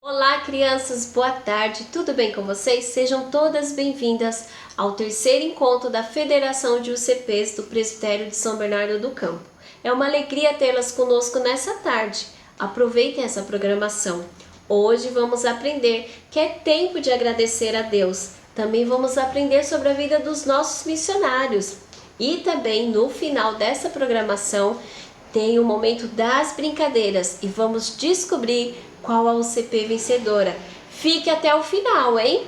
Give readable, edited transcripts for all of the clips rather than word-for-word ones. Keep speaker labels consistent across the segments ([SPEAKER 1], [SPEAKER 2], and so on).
[SPEAKER 1] Olá, crianças, boa tarde, tudo bem com vocês? Sejam todas bem-vindas ao terceiro encontro da Federação de UCPs do Presbitério de São Bernardo do Campo. É uma alegria tê-las conosco nessa tarde. Aproveitem essa programação. Hoje vamos aprender que é tempo de agradecer a Deus. Também vamos aprender sobre a vida dos nossos missionários. E também, no final dessa programação, tem o momento das brincadeiras e vamos descobrir qual a UCP vencedora. Fique até o final, hein?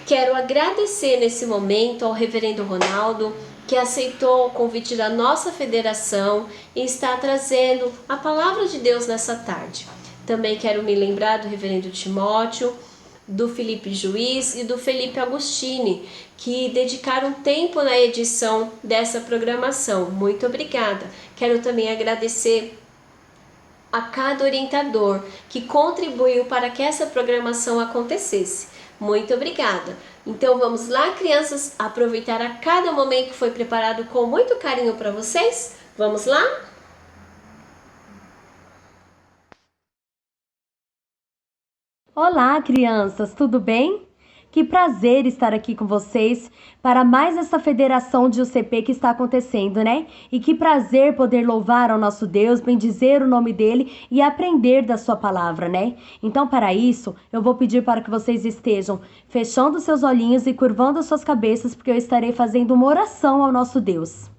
[SPEAKER 1] Quero agradecer nesse momento ao Reverendo Ronaldo, que aceitou o convite da nossa federação e está trazendo a palavra de Deus nessa tarde. Também quero me lembrar do Reverendo Timóteo, do Felipe Juiz e do Felipe Agostini, que dedicaram tempo na edição dessa programação. Muito obrigada. Quero também agradecer a cada orientador que contribuiu para que essa programação acontecesse. Muito obrigada. Então vamos lá, crianças, aproveitar a cada momento que foi preparado com muito carinho para vocês? Vamos lá?
[SPEAKER 2] Olá, crianças, tudo bem? Que prazer estar aqui com vocês para mais essa federação de UCP que está acontecendo, né? E que prazer poder louvar ao nosso Deus, bendizer o nome dele e aprender da sua palavra, né? Então, para isso, eu vou pedir para que vocês estejam fechando seus olhinhos e curvando as suas cabeças, porque eu estarei fazendo uma oração ao nosso Deus.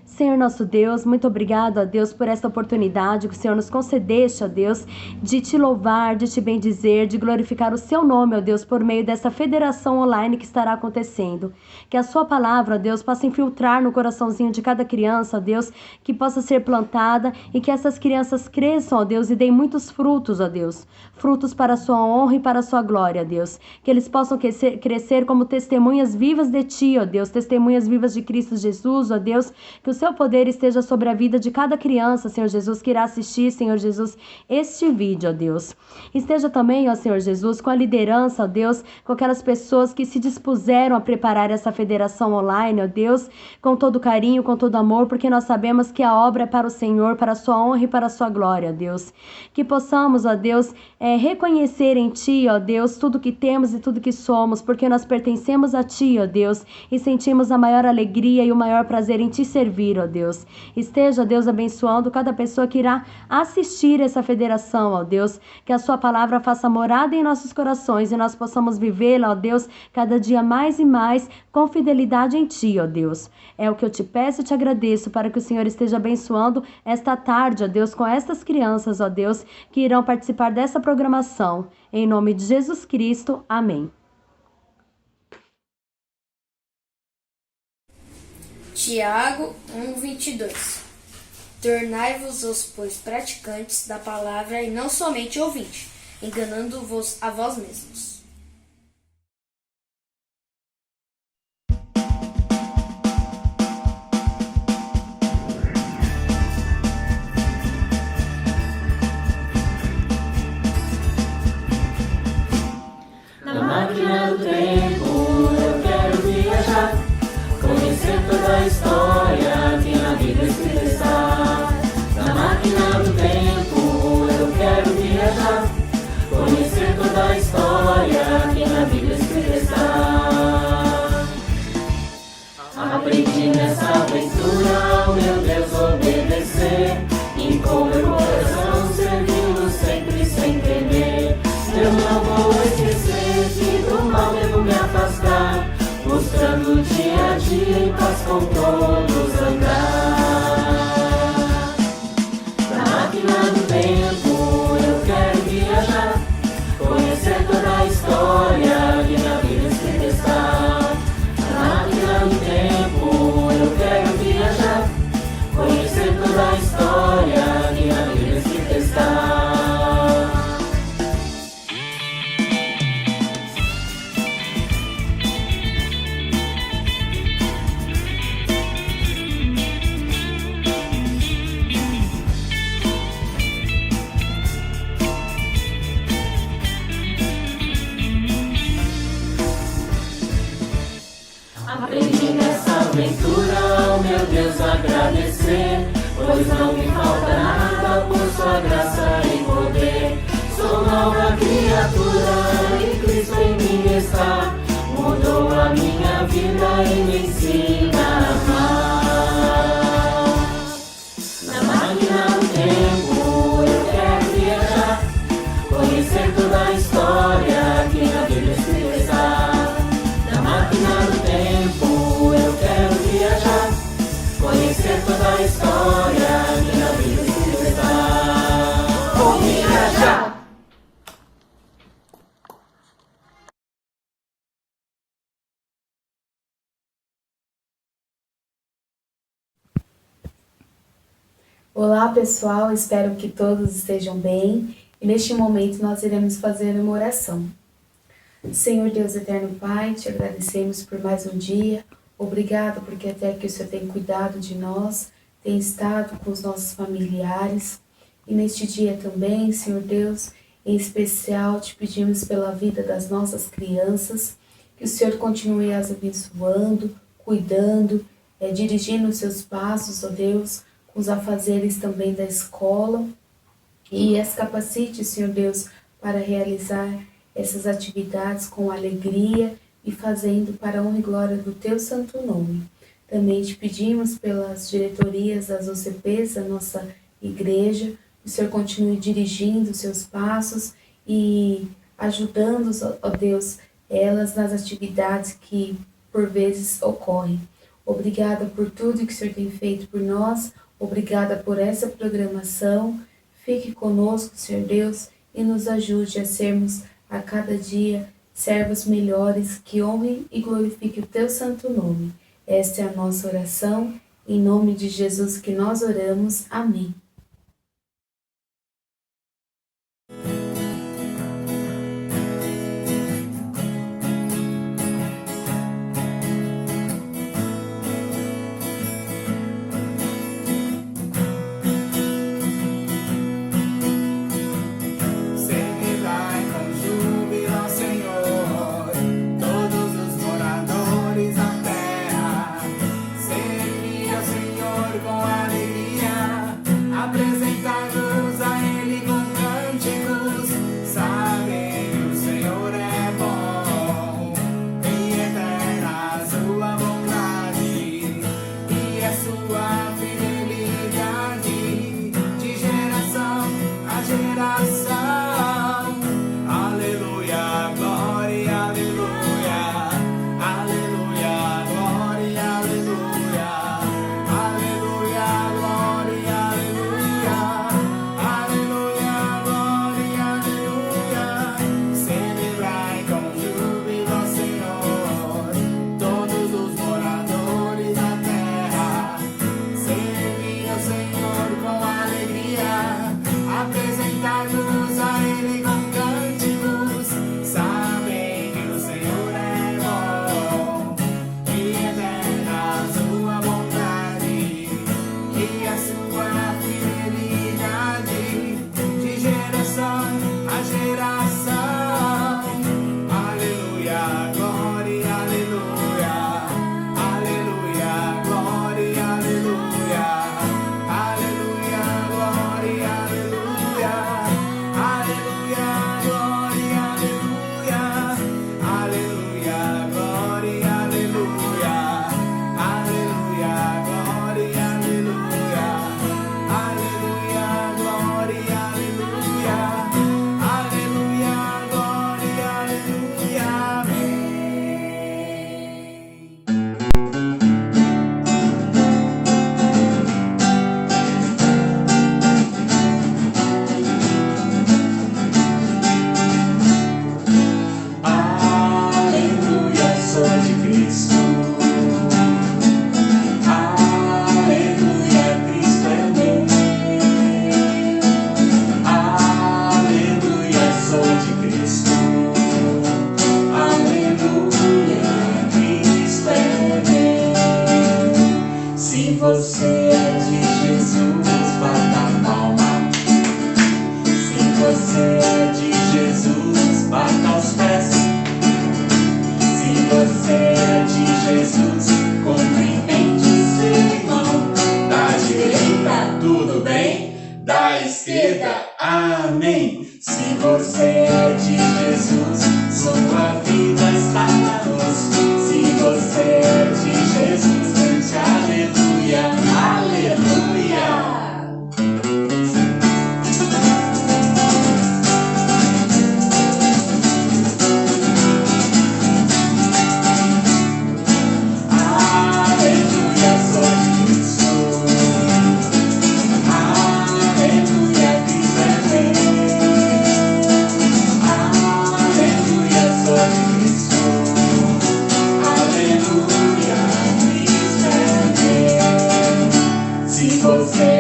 [SPEAKER 2] Senhor nosso Deus, muito obrigado, ó Deus, por esta oportunidade que o Senhor nos concedeste, ó Deus, de te louvar, de te bendizer, de glorificar o seu nome, ó Deus, por meio dessa federação online que estará acontecendo. Que a sua palavra, ó Deus, possa infiltrar no coraçãozinho de cada criança, ó Deus, que possa ser plantada e que essas crianças cresçam, ó Deus, e deem muitos frutos, ó Deus, frutos para a sua honra e para a sua glória, ó Deus. Que eles possam crescer como testemunhas vivas de ti, ó Deus, testemunhas vivas de Cristo Jesus, ó Deus, que o seu poder esteja sobre a vida de cada criança, Senhor Jesus, que irá assistir, Senhor Jesus, este vídeo, ó Deus. Esteja também, ó Senhor Jesus, com a liderança, ó Deus, com aquelas pessoas que se dispuseram a preparar essa federação online, ó Deus, com todo carinho, com todo amor, porque nós sabemos que a obra é para o Senhor, para a sua honra e para a sua glória, ó Deus. Que possamos, ó Deus, reconhecer em Ti, ó Deus, tudo que temos e tudo que somos, porque nós pertencemos a Ti, ó Deus, e sentimos a maior alegria e o maior prazer em Te servir, ó Deus. Esteja, Deus, abençoando cada pessoa que irá assistir essa federação, ó Deus, que a sua palavra faça morada em nossos corações e nós possamos vivê-la, ó Deus, cada dia mais e mais com fidelidade em Ti, ó Deus. É o que eu te peço e te agradeço para que o Senhor esteja abençoando esta tarde, ó Deus, com estas crianças, ó Deus, que irão participar dessa programação. Em nome de Jesus Cristo, amém.
[SPEAKER 3] Tiago 1:22. Tornai-vos, pois, praticantes da palavra e não somente ouvintes, enganando-vos a vós mesmos.
[SPEAKER 4] Na máquina do tempo eu quero viajar, conhecer toda a história que na Bíblia escrita está. Na máquina do tempo eu quero viajar, conhecer toda a história que na Bíblia escrita está. Aprendi nessa aventura ao meu Deus obedecer, e com meu coração servi-lo sempre sem temer. Eu não vou esquecer que do mal devo me afastar, buscando dia a dia em paz com todos andar. Na máquina do tempo eu quero viajar, conhecer toda a história que na Bíblia escrita está. Na máquina do tempo eu quero viajar, conhecer toda a história que na Bíblia escrita está. Aprendi nessa aventura ao meu Deus agradecer, pois não me falta nada por sua graça e poder. Sou nova criatura.
[SPEAKER 5] Olá pessoal, espero que todos estejam bem e neste momento nós iremos fazer uma oração. Senhor Deus Eterno Pai, te agradecemos por mais um dia, obrigado porque até que o Senhor tem cuidado de nós, tem estado com os nossos familiares e neste dia também, Senhor Deus, em especial te pedimos pela vida das nossas crianças, que o Senhor continue as abençoando, cuidando, dirigindo os seus passos, ó Deus, com os afazeres também da escola e as capacite, Senhor Deus, para realizar essas atividades com alegria e fazendo para a honra e glória do Teu santo nome. Também te pedimos pelas diretorias das UCPs da nossa igreja, que o Senhor continue dirigindo os seus passos e ajudando, ó Deus, elas nas atividades que por vezes ocorrem. Obrigada por tudo que o Senhor tem feito por nós. Obrigada por essa programação. Fique conosco, Senhor Deus, e nos ajude a sermos a cada dia servos melhores que honrem e glorifiquem o Teu santo nome. Esta é a nossa oração. Em nome de Jesus que nós oramos. Amém.
[SPEAKER 6] Amém. Se você é de Jesus, sua vida está na luz. Se você é de Jesus, cante aleluia, aleluia. Aleluia, sou de Cristo. Aleluia, Cristo é rei. Aleluia, sou de Cristo. Aleluia, Cristo é rei. Se você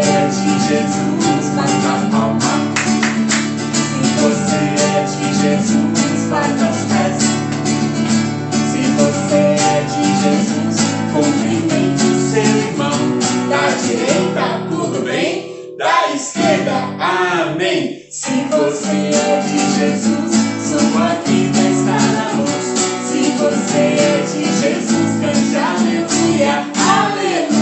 [SPEAKER 6] você é de Jesus, sua vida está na luz. Se você é de Jesus, cante aleluia, aleluia.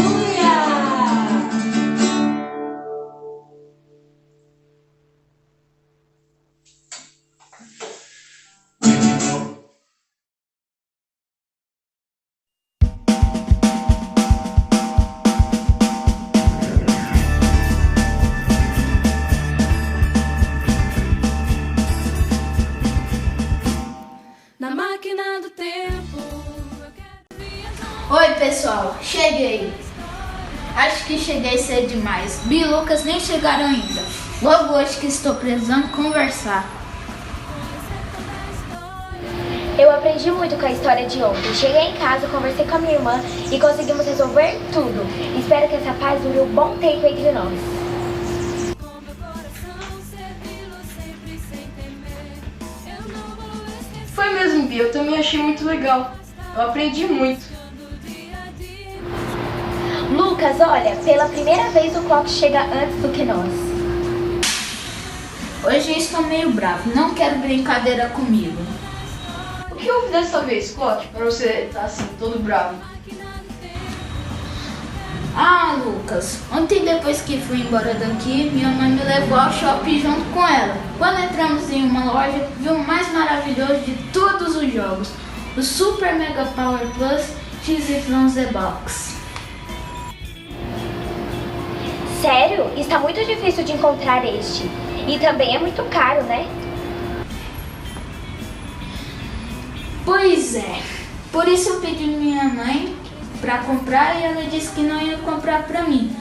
[SPEAKER 7] Na máquina do tempo, eu quero viajar.
[SPEAKER 8] Oi pessoal, cheguei. Acho que cheguei cedo demais. Bi e Lucas nem chegaram ainda. Logo hoje que estou precisando conversar.
[SPEAKER 9] Eu aprendi muito com a história de ontem. Cheguei em casa, conversei com a minha irmã e conseguimos resolver tudo. Espero que essa paz dure um bom tempo entre nós.
[SPEAKER 7] Com meu coração, servi-lo sempre sem temer. Eu não vou esquecer
[SPEAKER 10] Foi mesmo, Bia. Eu também achei muito legal. Eu aprendi muito.
[SPEAKER 7] do dia a dia.
[SPEAKER 9] Lucas, olha, pela primeira vez o Clock chega antes do que nós.
[SPEAKER 8] Hoje eu estou meio bravo. Não quero brincadeira comigo.
[SPEAKER 10] O que houve dessa vez, Clock, pra você estar assim, todo bravo?
[SPEAKER 8] Ah, Lucas, ontem depois que fui embora daqui, minha mãe me levou ao shopping junto com ela. Quando entramos em uma loja, vi o mais maravilhoso de todos os jogos, o Super Mega Power Plus XYZ Box.
[SPEAKER 9] Sério? Está muito difícil de encontrar este. E também é muito caro, né?
[SPEAKER 8] Pois é, por isso eu pedi minha mãe pra comprar e ela disse que não ia comprar pra mim.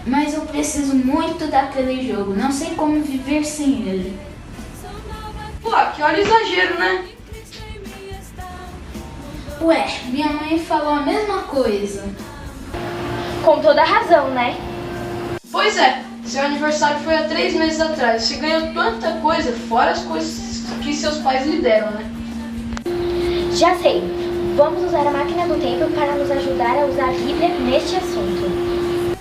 [SPEAKER 8] Mas eu preciso muito daquele jogo, não sei como viver sem ele.
[SPEAKER 10] Clock, olha o exagero, né?
[SPEAKER 8] Ué, minha mãe falou a mesma coisa.
[SPEAKER 9] Com toda razão, né?
[SPEAKER 10] Pois é, seu aniversário foi há 3 meses atrás. Você ganhou tanta coisa, fora as coisas que seus pais lhe deram, né?
[SPEAKER 9] Já sei. Vamos usar a máquina do tempo para nos ajudar a usar a Bíblia neste assunto.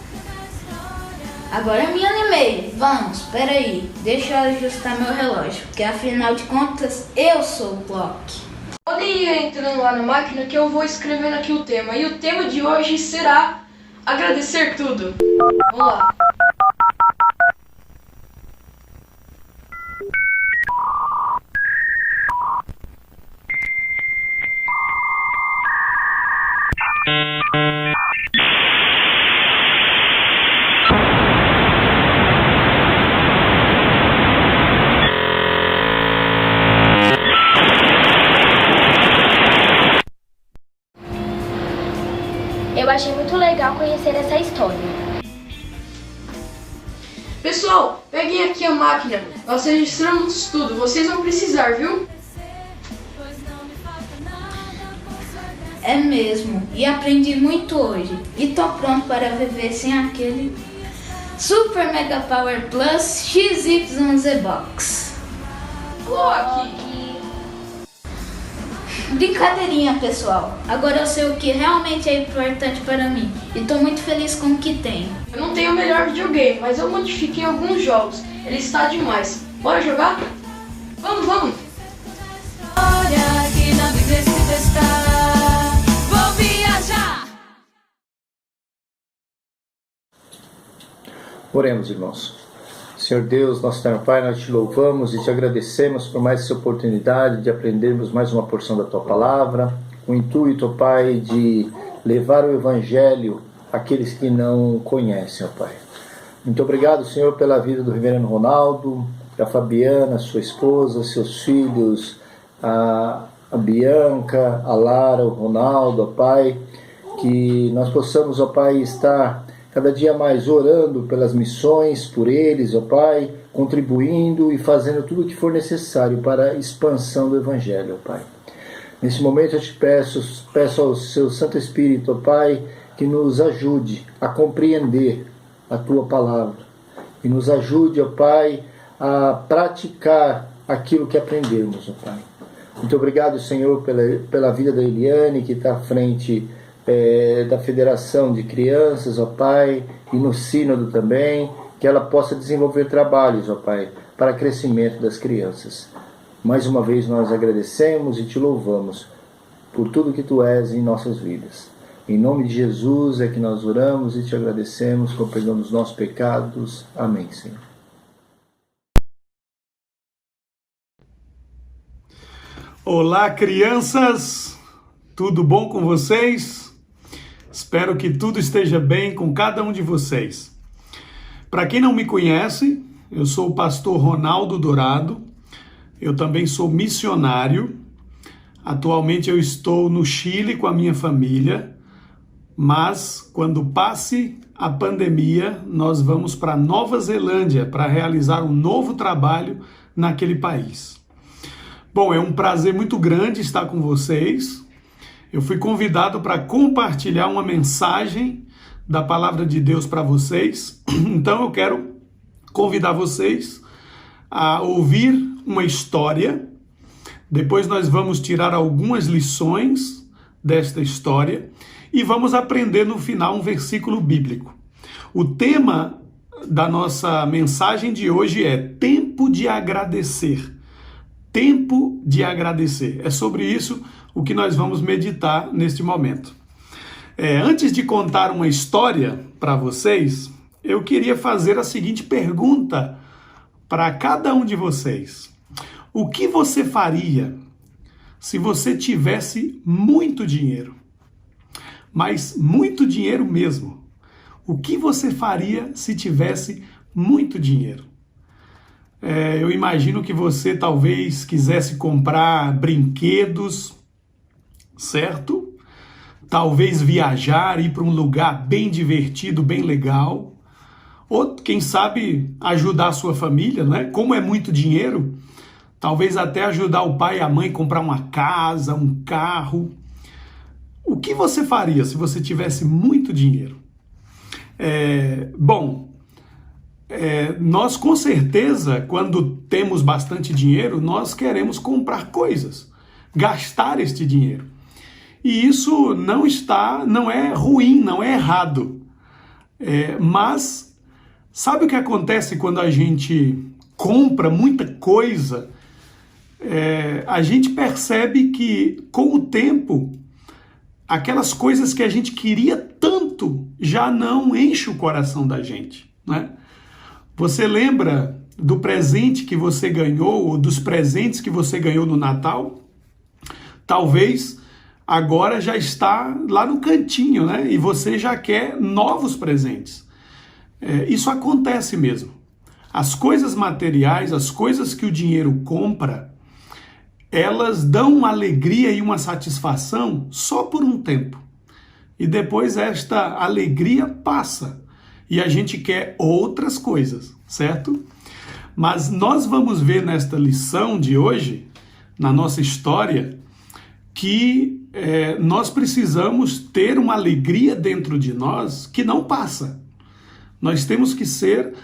[SPEAKER 8] Agora eu me animei. Vamos, peraí, deixa eu ajustar meu relógio, porque afinal de contas eu sou o Clock.
[SPEAKER 10] Podem ir entrando lá na máquina que eu vou escrevendo aqui o tema. E o tema de hoje será agradecer tudo. Vamos lá.
[SPEAKER 9] Eu achei muito legal conhecer essa história.
[SPEAKER 10] Pessoal, peguem aqui a máquina. Nós registramos tudo. Vocês vão precisar, viu?
[SPEAKER 8] É mesmo, e aprendi muito hoje. E tô pronto para viver sem aquele Super Mega Power Plus XYZ Box.
[SPEAKER 10] Clock!
[SPEAKER 8] Brincadeirinha, pessoal. Agora eu sei o que realmente é importante para mim. E tô muito feliz com o que tenho.
[SPEAKER 10] Eu não tenho o melhor videogame, mas eu modifiquei alguns jogos. Ele está demais. Bora jogar? Vamos, vamos!
[SPEAKER 7] Olha que na Bíblia escrito está. Vou viajar.
[SPEAKER 11] Oremos, irmãos. Senhor Deus, nosso eterno Pai, nós te louvamos e te agradecemos por mais essa oportunidade de aprendermos mais uma porção da Tua Palavra, o intuito, Pai, de levar o Evangelho àqueles que não conhecem, ó Pai. Muito obrigado, Senhor, pela vida do reverendo Ronaldo, da Fabiana, sua esposa, seus filhos, a Bianca, a Lara, o Ronaldo, ó Pai, que nós possamos, ó Pai, estar cada dia mais orando pelas missões, por eles, ó Pai, contribuindo e fazendo tudo o que for necessário para a expansão do Evangelho, ó Pai. Nesse momento eu te peço ao seu Santo Espírito, ó Pai, que nos ajude a compreender a Tua Palavra e nos ajude, ó Pai, a praticar aquilo que aprendemos, ó Pai. Muito obrigado, Senhor, pela vida da Eliane, que está à frente da Federação de Crianças, ó Pai, e no Sínodo também, que ela possa desenvolver trabalhos, ó Pai, para crescimento das crianças. Mais uma vez nós agradecemos e te louvamos por tudo que tu és em nossas vidas. Em nome de Jesus é que nós oramos e te agradecemos por perdão dos nossos pecados. Amém, Senhor.
[SPEAKER 12] Olá, crianças! Tudo bom com vocês? Espero que tudo esteja bem com cada um de vocês. Para quem não me conhece, eu sou o pastor Ronaldo Dourado. Eu também sou missionário. Atualmente eu estou no Chile com a minha família, mas quando passe a pandemia, nós vamos para Nova Zelândia para realizar um novo trabalho naquele país. Bom, é um prazer muito grande estar com vocês. Eu fui convidado para compartilhar uma mensagem da Palavra de Deus para vocês. Então eu quero convidar vocês a ouvir uma história. Depois nós vamos tirar algumas lições desta história e vamos aprender no final um versículo bíblico. O tema da nossa mensagem de hoje é tempo de agradecer. Tempo de agradecer. É sobre isso o que nós vamos meditar neste momento. Antes de contar uma história para vocês, eu queria fazer a seguinte pergunta para cada um de vocês. O que você faria se você tivesse muito dinheiro? Mas muito dinheiro mesmo. O que você faria se tivesse muito dinheiro? Eu imagino que você talvez quisesse comprar brinquedos, certo? Talvez viajar, ir para um lugar bem divertido, bem legal. Ou, quem sabe, ajudar a sua família, né? Como é muito dinheiro, talvez até ajudar o pai e a mãe a comprar uma casa, um carro. O que você faria se você tivesse muito dinheiro? Nós com certeza, quando temos bastante dinheiro, nós queremos comprar coisas, gastar este dinheiro. E isso não é ruim, não é errado. Mas sabe o que acontece quando a gente compra muita coisa? A gente percebe que com o tempo, aquelas coisas que a gente queria tanto já não enchem o coração da gente, né? Você lembra do presente que você ganhou ou dos presentes que você ganhou no Natal? Talvez agora já está lá no cantinho, né? E você já quer novos presentes. Isso acontece mesmo. As coisas materiais, as coisas que o dinheiro compra, elas dão uma alegria e uma satisfação só por um tempo. E depois esta alegria passa. E a gente quer outras coisas, certo? Mas nós vamos ver nesta lição de hoje, na nossa história, que nós precisamos ter uma alegria dentro de nós que não passa. Nós temos que ser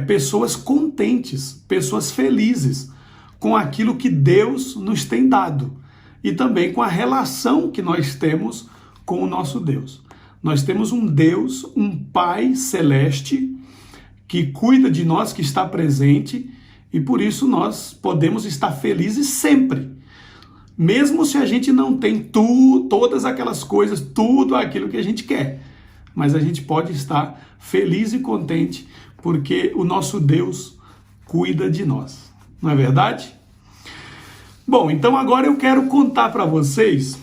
[SPEAKER 12] pessoas contentes, pessoas felizes com aquilo que Deus nos tem dado e também com a relação que nós temos com o nosso Deus. Nós temos um Deus, um Pai celeste, que cuida de nós, que está presente, e por isso nós podemos estar felizes sempre. Mesmo se a gente não tem todas aquelas coisas, tudo aquilo que a gente quer. Mas a gente pode estar feliz e contente, porque o nosso Deus cuida de nós. Não é verdade? Bom, então agora eu quero contar para vocês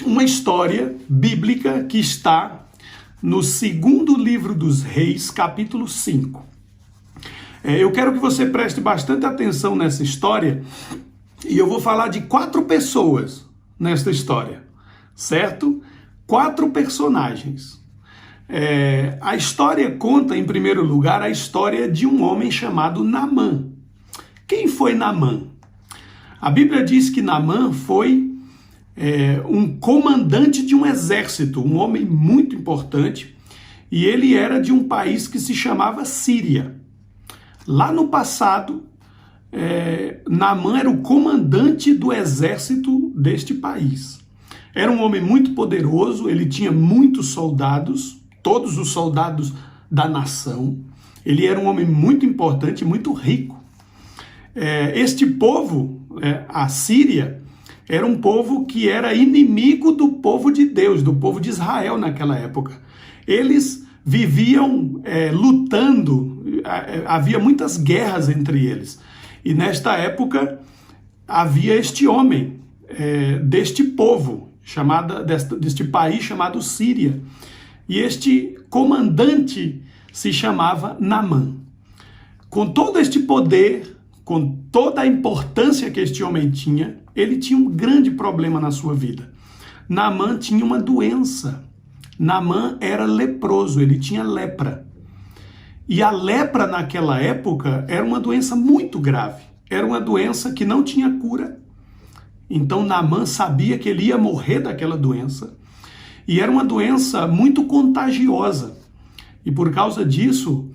[SPEAKER 12] uma história bíblica que está no 2º livro dos Reis, capítulo 5. Eu quero que você preste bastante atenção nessa história e eu vou falar de 4 pessoas nesta história, certo? 4 personagens. A história conta, em primeiro lugar, a história de um homem chamado Naamã. Quem foi Naamã? A Bíblia diz que Naamã foi um comandante de um exército, um homem muito importante, e ele era de um país que se chamava Síria. Lá no passado, Naamã era o comandante do exército deste país. Era um homem muito poderoso, ele tinha muitos soldados, todos os soldados da nação. Ele era um homem muito importante, muito rico. Este povo, a Síria, era um povo que era inimigo do povo de Deus, do povo de Israel naquela época. Eles viviam lutando, havia muitas guerras entre eles. E nesta época havia este homem deste povo, deste país chamado Síria. E este comandante se chamava Naamã. Com todo este poder, com toda a importância que este homem tinha, ele tinha um grande problema na sua vida. Naamã tinha uma doença. Naamã era leproso, ele tinha lepra. E a lepra naquela época era uma doença muito grave. Era uma doença que não tinha cura. Então Naamã sabia que ele ia morrer daquela doença. E era uma doença muito contagiosa. E por causa disso,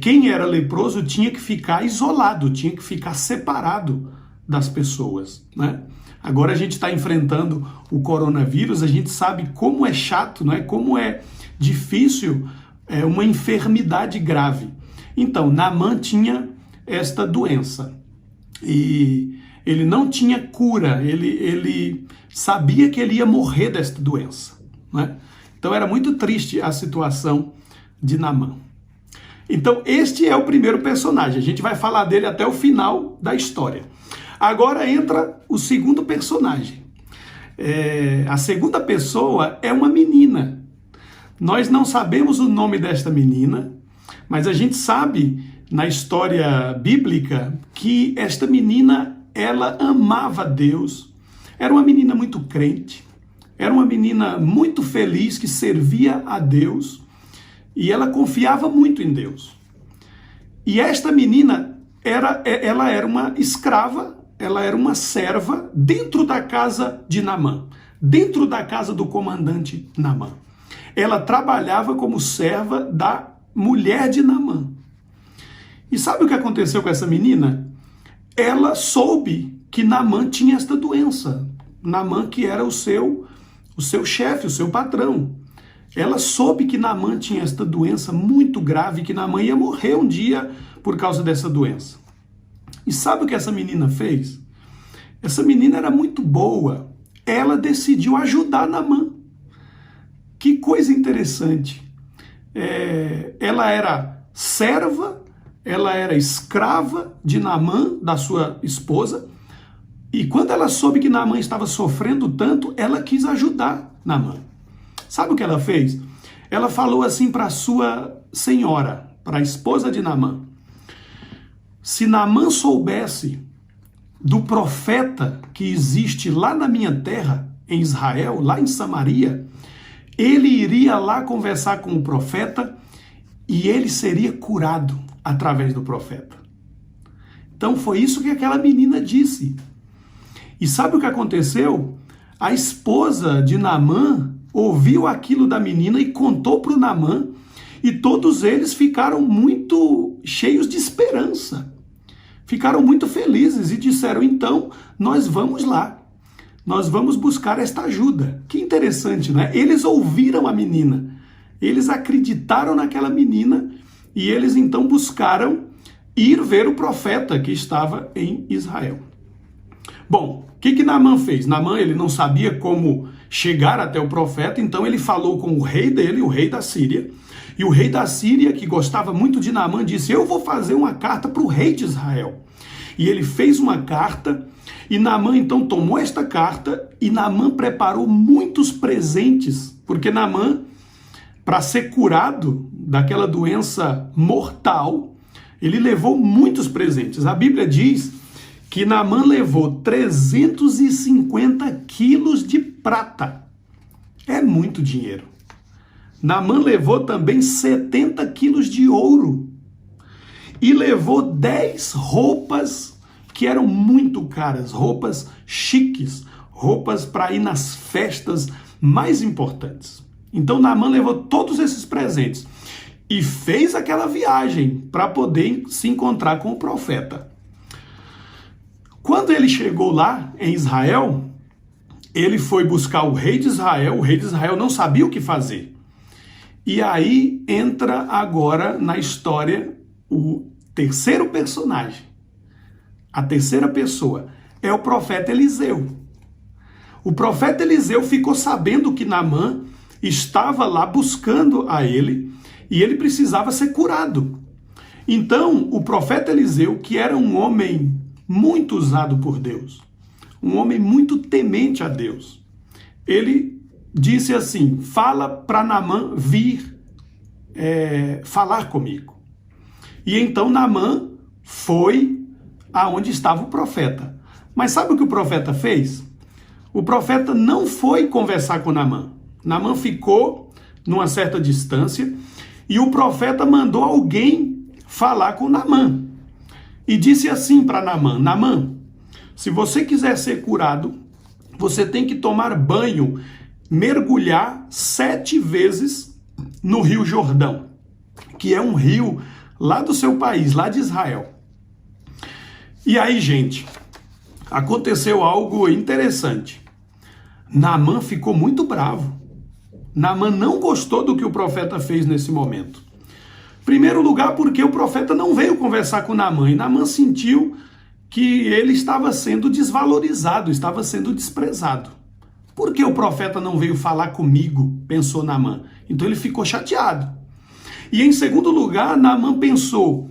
[SPEAKER 12] quem era leproso tinha que ficar isolado, tinha que ficar separado das pessoas, né? Agora a gente está enfrentando o coronavírus, a gente sabe como é chato, né? Como é difícil uma enfermidade grave. Então, Naamã tinha esta doença. E ele não tinha cura, ele sabia que ele ia morrer desta doença, né? Então era muito triste a situação de Naamã. Então este é o primeiro personagem, a gente vai falar dele até o final da história. Agora entra o segundo personagem. A segunda pessoa é uma menina. Nós não sabemos o nome desta menina, mas a gente sabe na história bíblica que esta menina, ela amava Deus, era uma menina muito crente, era uma menina muito feliz que servia a Deus e ela confiava muito em Deus. E esta menina, ela era uma escrava, ela era uma serva dentro da casa de Naamã, dentro da casa do comandante Naamã. Ela trabalhava como serva da mulher de Naamã. E sabe o que aconteceu com essa menina? Ela soube que Naamã tinha esta doença. Naamã que era o seu chefe, o seu patrão. Ela soube que Naamã tinha esta doença muito grave, que Naamã ia morrer um dia por causa dessa doença. E sabe o que essa menina fez? Essa menina era muito boa. Ela decidiu ajudar Naamã. Que coisa interessante. Ela era serva, ela era escrava de Naamã, da sua esposa, e quando ela soube que Naamã estava sofrendo tanto, ela quis ajudar Naamã. Sabe o que ela fez? Ela falou assim para a sua senhora, para a esposa de Naamã: se Naamã soubesse do profeta que existe lá na minha terra, em Israel, lá em Samaria, ele iria lá conversar com o profeta e ele seria curado através do profeta. Então foi isso que aquela menina disse. E sabe o que aconteceu? A esposa de Naamã ouviu aquilo da menina e contou para o Naamã, e todos eles ficaram muito cheios de esperança. Ficaram muito felizes e disseram: então, nós vamos lá. Nós vamos buscar esta ajuda. Que interessante, né? Eles ouviram a menina. Eles acreditaram naquela menina e eles então buscaram ir ver o profeta que estava em Israel. Bom, o que Naamã fez? Naamã, ele não sabia como chegar até o profeta, então ele falou com o rei dele, o rei da Síria. E o rei da Síria, que gostava muito de Naamã, disse: eu vou fazer uma carta para o rei de Israel. E ele fez uma carta, e Naamã então tomou esta carta, e Naamã preparou muitos presentes, porque Naamã, para ser curado daquela doença mortal, ele levou muitos presentes. A Bíblia diz que Naamã levou 350 quilos de prata. É muito dinheiro. Naamã levou também 70 quilos de ouro. E levou 10 roupas que eram muito caras, roupas chiques, roupas para ir nas festas mais importantes. Então Naamã levou todos esses presentes e fez aquela viagem para poder se encontrar com o profeta. Quando ele chegou lá em Israel, ele foi buscar o rei de Israel não sabia o que fazer. E aí entra agora na história o terceiro personagem. A terceira pessoa é o profeta Eliseu. O profeta Eliseu ficou sabendo que Naamã estava lá buscando a ele e ele precisava ser curado. Então, o profeta Eliseu, que era um homem muito usado por Deus, um homem muito temente a Deus, ele disse assim: fala para Naamã vir falar comigo. E então Naamã foi aonde estava o profeta. Mas sabe o que o profeta fez? O profeta não foi conversar com Naamã. Naamã ficou numa certa distância e o profeta mandou alguém falar com Naamã. E disse assim para Naamã: Naamã, se você quiser ser curado, você tem que tomar banho, mergulhar 7 vezes no Rio Jordão, que é um rio lá do seu país, lá de Israel. E aí, gente, aconteceu algo interessante. Naamã ficou muito bravo. Naamã não gostou do que o profeta fez nesse momento. Primeiro lugar, porque o profeta não veio conversar com Naamã, e Naamã sentiu que ele estava sendo desvalorizado, estava sendo desprezado. Por que o profeta não veio falar comigo? Pensou Naamã. Então ele ficou chateado. E em segundo lugar, Naamã pensou: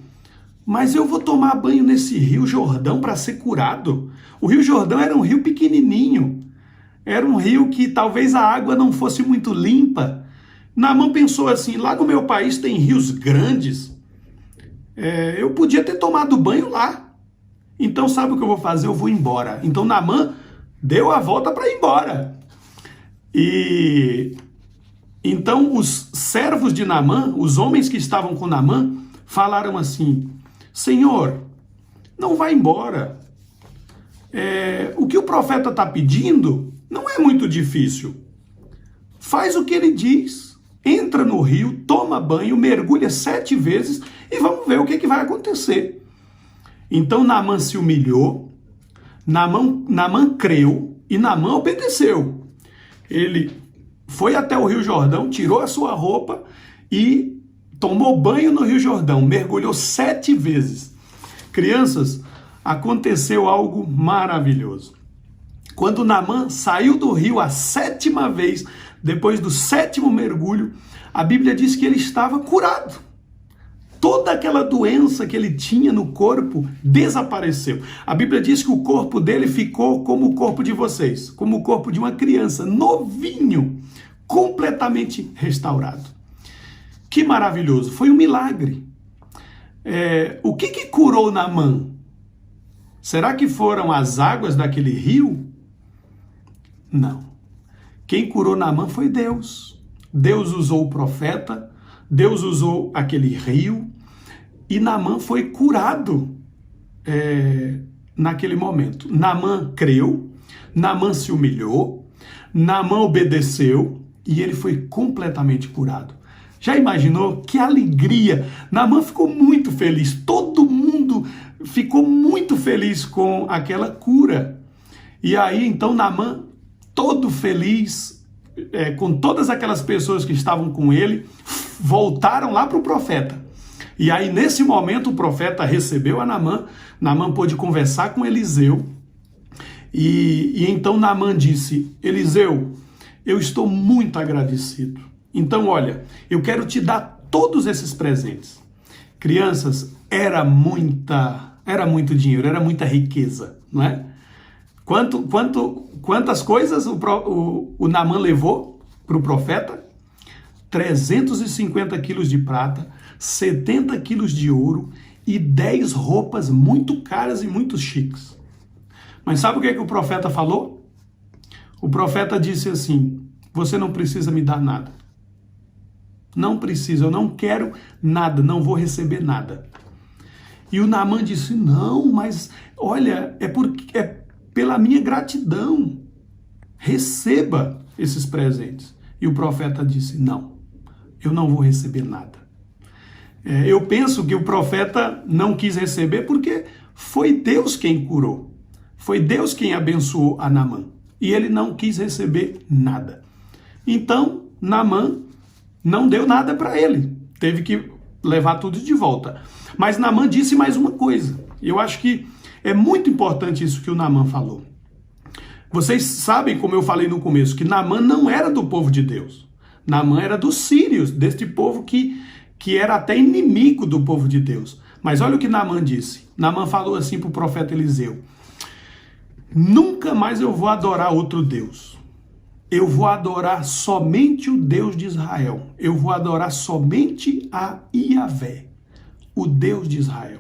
[SPEAKER 12] mas eu vou tomar banho nesse Rio Jordão para ser curado? O Rio Jordão era um rio pequenininho. Era um rio que talvez a água não fosse muito limpa. Naamã pensou assim: lá no meu país tem rios grandes. Eu podia ter tomado banho lá. Então sabe o que eu vou fazer? Eu vou embora. Então Naamã deu a volta para ir embora. E então os servos de Naamã, os homens que estavam com Naamã, falaram assim: Senhor, não vai embora. O que o profeta está pedindo não é muito difícil. Faz o que ele diz. Entra no rio, toma banho, mergulha 7 vezes e vamos ver o que vai acontecer. Então Naamã se humilhou, Naamã creu e Naamã obedeceu. Ele foi até o Rio Jordão, tirou a sua roupa e tomou banho no Rio Jordão, mergulhou 7 vezes. Crianças, aconteceu algo maravilhoso. Quando Naamã saiu do rio a 7ª vez, depois do 7º mergulho, a Bíblia diz que ele estava curado. Toda aquela doença que ele tinha no corpo desapareceu. A Bíblia diz que o corpo dele ficou como o corpo de vocês, como o corpo de uma criança, novinho, completamente restaurado. Que maravilhoso, foi um milagre. O que curou Naamã? Será que foram as águas daquele rio? Não. Quem curou Naamã foi Deus. Deus usou o profeta, Deus usou aquele rio e Naamã foi curado naquele momento. Naamã creu, Naamã se humilhou, Naamã obedeceu e ele foi completamente curado. Já imaginou? Que alegria! Naamã ficou muito feliz, todo mundo ficou muito feliz com aquela cura. E aí então Naamã, todo feliz, com todas aquelas pessoas que estavam com ele, voltaram lá para o profeta. E aí nesse momento o profeta recebeu a Naamã, Naamã pôde conversar com Eliseu, e então Naamã disse: Eliseu, eu estou muito agradecido. Então olha, eu quero te dar todos esses presentes. Crianças, era muito dinheiro, era muita riqueza, não é? Quantas coisas o Naamã levou para o profeta? 350 quilos de prata, 70 quilos de ouro e 10 roupas muito caras e muito chiques. Mas sabe o que o profeta falou? O profeta disse assim: você não precisa me dar nada. Não precisa, eu não quero nada, não vou receber nada. E o Naamã disse: não, mas olha, é pela minha gratidão, receba esses presentes. E o profeta disse: não, eu não vou receber nada. Eu penso que o profeta não quis receber porque foi Deus quem curou. Foi Deus quem abençoou a Naamã. E ele não quis receber nada. Então, Naamã não deu nada para ele. Teve que levar tudo de volta. Mas Naamã disse mais uma coisa. Eu acho que é muito importante isso que o Naamã falou. Vocês sabem, como eu falei no começo, que Naamã não era do povo de Deus. Naamã era dos sírios, deste povo que era até inimigo do povo de Deus. Mas olha o que Naamã disse. Naamã falou assim para o profeta Eliseu: nunca mais eu vou adorar outro Deus. Eu vou adorar somente o Deus de Israel. Eu vou adorar somente a Iavé, o Deus de Israel.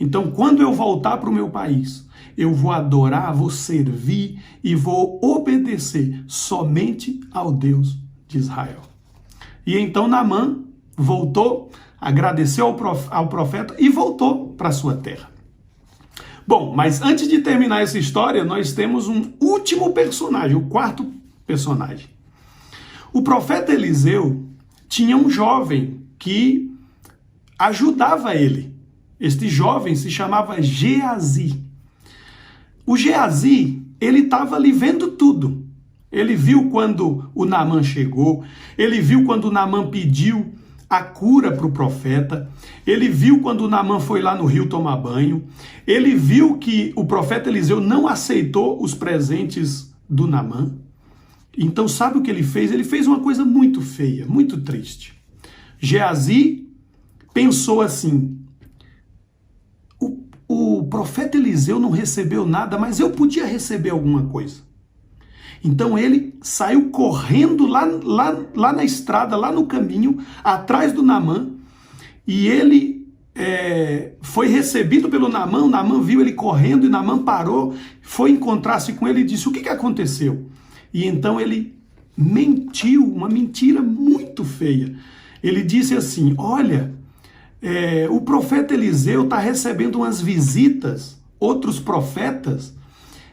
[SPEAKER 12] Então, quando eu voltar para o meu país, eu vou adorar, vou servir e vou obedecer somente ao Deus de Israel. E então Naamã voltou, agradeceu ao profeta e voltou para sua terra. Bom, mas antes de terminar essa história, nós temos um último personagem, o quarto personagem. O profeta Eliseu tinha um jovem que ajudava ele. Este jovem se chamava Geazi. O Geazi, ele estava ali vendo tudo. Ele viu quando o Naamã chegou, ele viu quando o Naamã pediu a cura para o profeta, ele viu quando o Naamã foi lá no rio tomar banho, ele viu que o profeta Eliseu não aceitou os presentes do Naamã. Então sabe o que ele fez? Ele fez uma coisa muito feia, muito triste. Geazi pensou assim: o profeta Eliseu não recebeu nada, mas eu podia receber alguma coisa. Então ele saiu correndo lá na estrada, lá no caminho, atrás do Naamã, e ele foi recebido pelo Naamã. O Naamã viu ele correndo e Naamã parou, foi encontrar-se com ele e disse: o que aconteceu? E então ele mentiu, uma mentira muito feia. Ele disse assim: olha, o profeta Eliseu está recebendo umas visitas, outros profetas,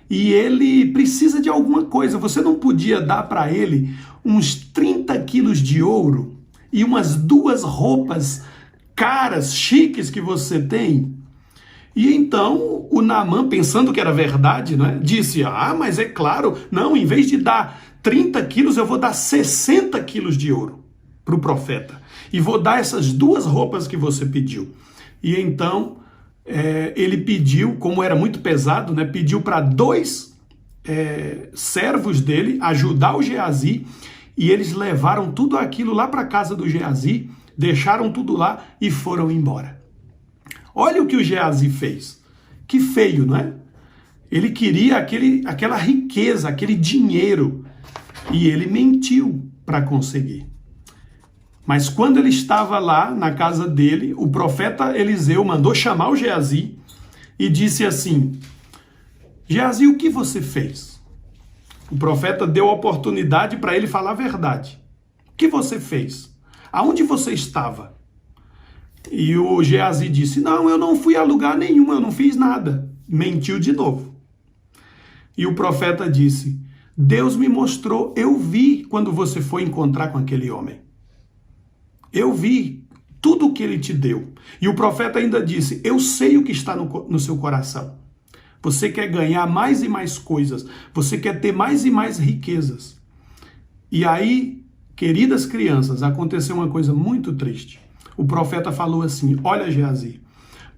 [SPEAKER 12] e ele precisa de alguma coisa. Você não podia dar para ele uns 30 quilos de ouro e umas 2 roupas caras, chiques que você tem? E então o Naamã, pensando que era verdade, né, disse: mas é claro, não, em vez de dar 30 quilos, eu vou dar 60 quilos de ouro para o profeta. E vou dar essas 2 roupas que você pediu. E então ele pediu, como era muito pesado, né, pediu para 2 servos dele ajudar o Geazi, e eles levaram tudo aquilo lá para a casa do Geazi, deixaram tudo lá e foram embora. Olha o que o Geazi fez. Que feio, não é? Ele queria aquela riqueza, aquele dinheiro, e ele mentiu para conseguir. Mas quando ele estava lá na casa dele, o profeta Eliseu mandou chamar o Geazi e disse assim: Geazi, o que você fez? O profeta deu a oportunidade para ele falar a verdade. O que você fez? Aonde você estava? E o Geazi disse: não, eu não fui a lugar nenhum, eu não fiz nada. Mentiu de novo. E o profeta disse: Deus me mostrou, eu vi quando você foi encontrar com aquele homem. Eu vi tudo o que ele te deu. E o profeta ainda disse: eu sei o que está no seu coração. Você quer ganhar mais e mais coisas. Você quer ter mais e mais riquezas. E aí, queridas crianças, aconteceu uma coisa muito triste. O profeta falou assim: olha, Geazi,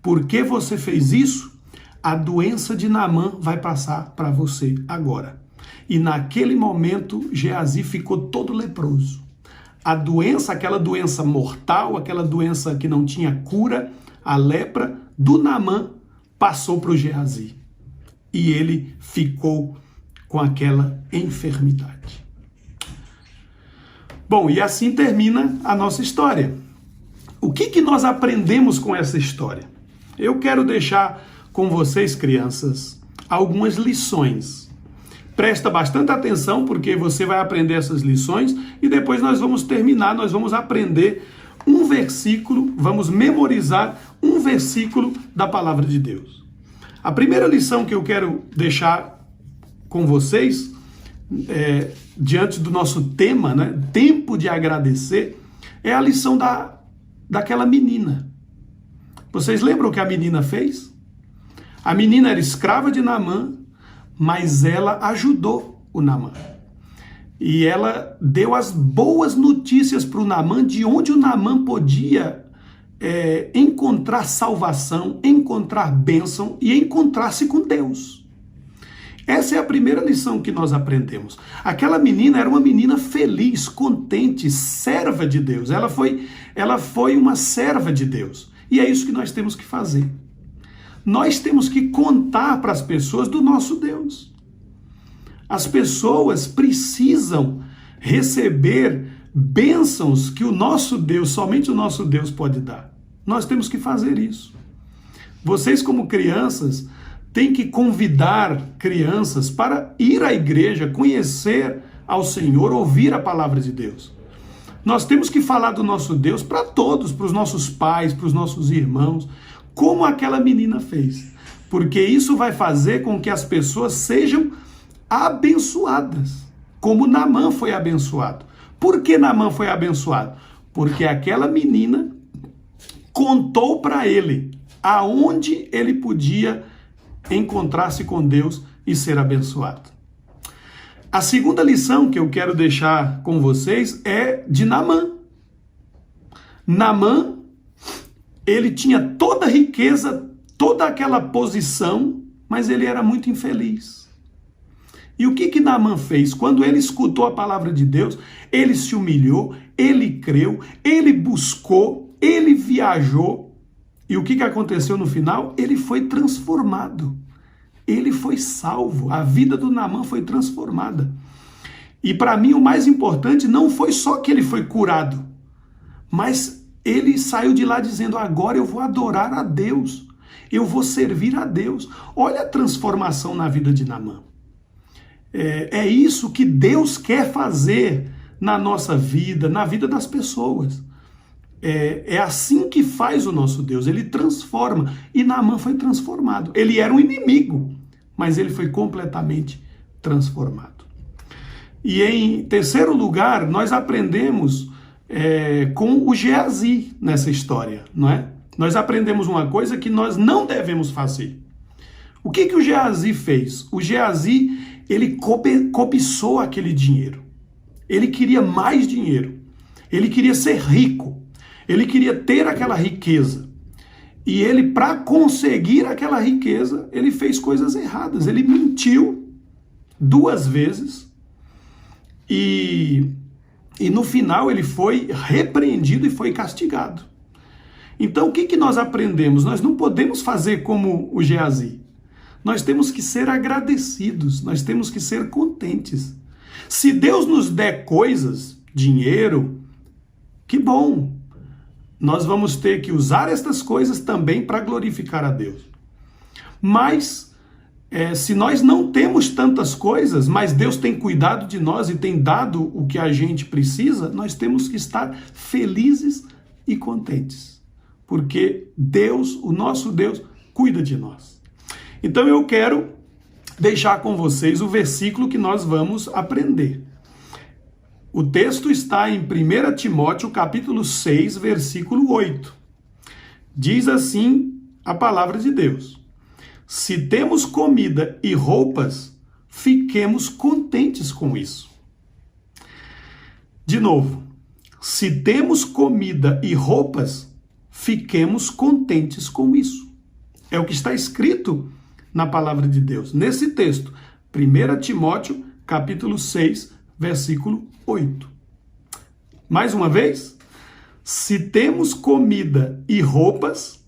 [SPEAKER 12] porque você fez isso, a doença de Naamã vai passar para você agora. E naquele momento, Geazi ficou todo leproso. A doença, aquela doença mortal, aquela doença que não tinha cura, a lepra do Naamã, passou para o Geazi. E ele ficou com aquela enfermidade. Bom, e assim termina a nossa história. O que nós aprendemos com essa história? Eu quero deixar com vocês, crianças, algumas lições. Presta bastante atenção, porque você vai aprender essas lições e depois nós vamos terminar, nós vamos aprender um versículo, vamos memorizar um versículo da palavra de Deus. A primeira lição que eu quero deixar com vocês, diante do nosso tema, né, tempo de agradecer, é a lição daquela menina. Vocês lembram o que a menina fez? A menina era escrava de Naamã, mas ela ajudou o Naamã. E ela deu as boas notícias para o Naamã, de onde o Naamã podia encontrar salvação, encontrar bênção e encontrar-se com Deus. Essa é a primeira lição que nós aprendemos. Aquela menina era uma menina feliz, contente, serva de Deus. Ela foi uma serva de Deus. E é isso que nós temos que fazer. Nós temos que contar para as pessoas do nosso Deus. As pessoas precisam receber bênçãos que o nosso Deus, somente o nosso Deus pode dar. Nós temos que fazer isso. Vocês, como crianças, têm que convidar crianças para ir à igreja, conhecer ao Senhor, ouvir a palavra de Deus. Nós temos que falar do nosso Deus para todos, para os nossos pais, para os nossos irmãos, como aquela menina fez. Porque isso vai fazer com que as pessoas sejam abençoadas, como Naamã foi abençoado. Por que Naamã foi abençoado? Porque aquela menina contou para ele aonde ele podia encontrar-se com Deus e ser abençoado. A segunda lição que eu quero deixar com vocês é de Naamã. Naamã, ele tinha toda a riqueza, toda aquela posição, mas ele era muito infeliz. E o que Naamã fez? Quando ele escutou a palavra de Deus, ele se humilhou, ele creu, ele buscou, ele viajou. E o que aconteceu no final? Ele foi transformado. Ele foi salvo. A vida do Naamã foi transformada. E para mim o mais importante não foi só que ele foi curado, mas ele saiu de lá dizendo: agora eu vou adorar a Deus. Eu vou servir a Deus. Olha a transformação na vida de Naamã. É isso que Deus quer fazer na nossa vida, na vida das pessoas. É assim que faz o nosso Deus, ele transforma. E Naamã foi transformado. Ele era um inimigo, mas ele foi completamente transformado. E em terceiro lugar, nós aprendemos com o Geazi nessa história, não é? Nós aprendemos uma coisa que nós não devemos fazer. O que o Geazi fez? O Geazi, ele cobiçou aquele dinheiro. Ele queria mais dinheiro. Ele queria ser rico. Ele queria ter aquela riqueza. E ele, para conseguir aquela riqueza, ele fez coisas erradas. Ele mentiu 2 vezes. E no final ele foi repreendido e foi castigado. Então o que nós aprendemos? Nós não podemos fazer como o Geazi. Nós temos que ser agradecidos, nós temos que ser contentes. Se Deus nos der coisas, dinheiro, que bom. Nós vamos ter que usar estas coisas também para glorificar a Deus. Mas, se nós não temos tantas coisas, mas Deus tem cuidado de nós e tem dado o que a gente precisa, nós temos que estar felizes e contentes. Porque Deus, o nosso Deus, cuida de nós. Então eu quero deixar com vocês o versículo que nós vamos aprender. O texto está em 1 Timóteo, capítulo 6, versículo 8. Diz assim a palavra de Deus: se temos comida e roupas, fiquemos contentes com isso. De novo, se temos comida e roupas, fiquemos contentes com isso. É o que está escrito na palavra de Deus. Nesse texto, 1 Timóteo, capítulo 6, versículo 8. Mais uma vez, se temos comida e roupas,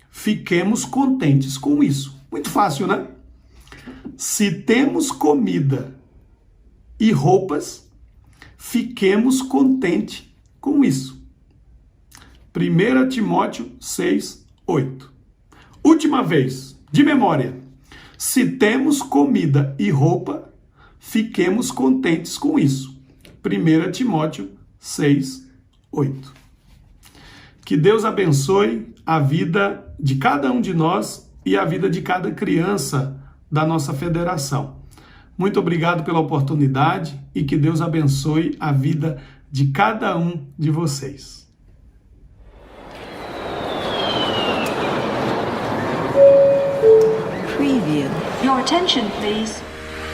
[SPEAKER 12] fiquemos contentes com isso. Muito fácil, né? Se temos comida e roupas, fiquemos contentes com isso. 1 Timóteo 6, 8. Última vez, de memória. Se temos comida e roupa, fiquemos contentes com isso. 1 Timóteo 6, 8. Que Deus abençoe a vida de cada um de nós e a vida de cada criança da nossa federação. Muito obrigado pela oportunidade e que Deus abençoe a vida de cada um de vocês.
[SPEAKER 13] Preview. Your attention, please.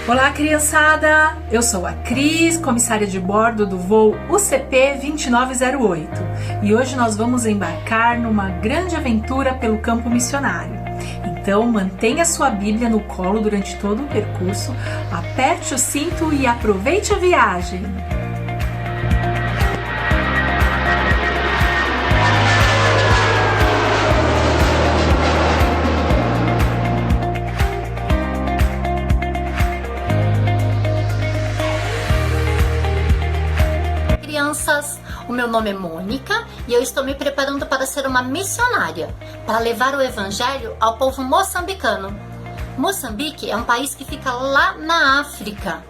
[SPEAKER 13] Olá, criançada! Eu sou a Cris, comissária de bordo do voo UCP 2908 e hoje nós vamos embarcar numa grande aventura pelo campo missionário. Então, mantenha sua Bíblia no colo durante todo o percurso, aperte o cinto e aproveite a viagem!
[SPEAKER 14] Crianças, o meu nome é Mônica e eu estou me preparando para ser uma missionária, para levar o evangelho ao povo moçambicano. Moçambique é um país que fica lá na África.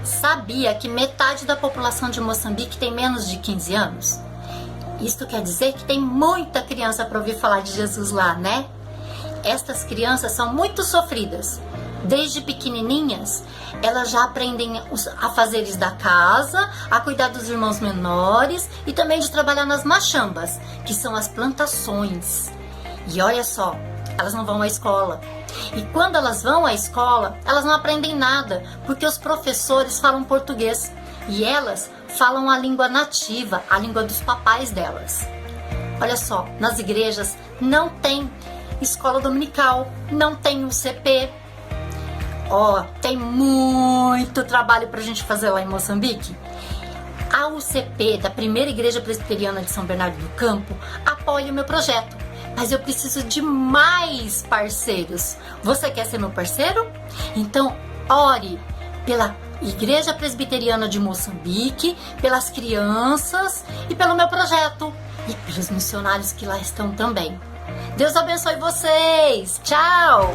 [SPEAKER 14] Sabia que metade da população de Moçambique tem menos de 15 anos? Isto quer dizer que tem muita criança para ouvir falar de Jesus lá, né? Estas crianças são muito sofridas. Desde pequenininhas, elas já aprendem afazeres da casa, a cuidar dos irmãos menores e também de trabalhar nas machambas, que são as plantações. E olha só, elas não vão à escola. E quando elas vão à escola, elas não aprendem nada, porque os professores falam português e elas falam a língua nativa, a língua dos papais delas. Olha só, nas igrejas não tem escola dominical, não tem UCP. Tem muito trabalho pra gente fazer lá em Moçambique. A UCP, da Primeira Igreja Presbiteriana de São Bernardo do Campo, apoia o meu projeto. Mas eu preciso de mais parceiros. Você quer ser meu parceiro? Então, ore pela Igreja Presbiteriana de Moçambique, pelas crianças e pelo meu projeto. E pelos missionários que lá estão também. Deus abençoe vocês. Tchau!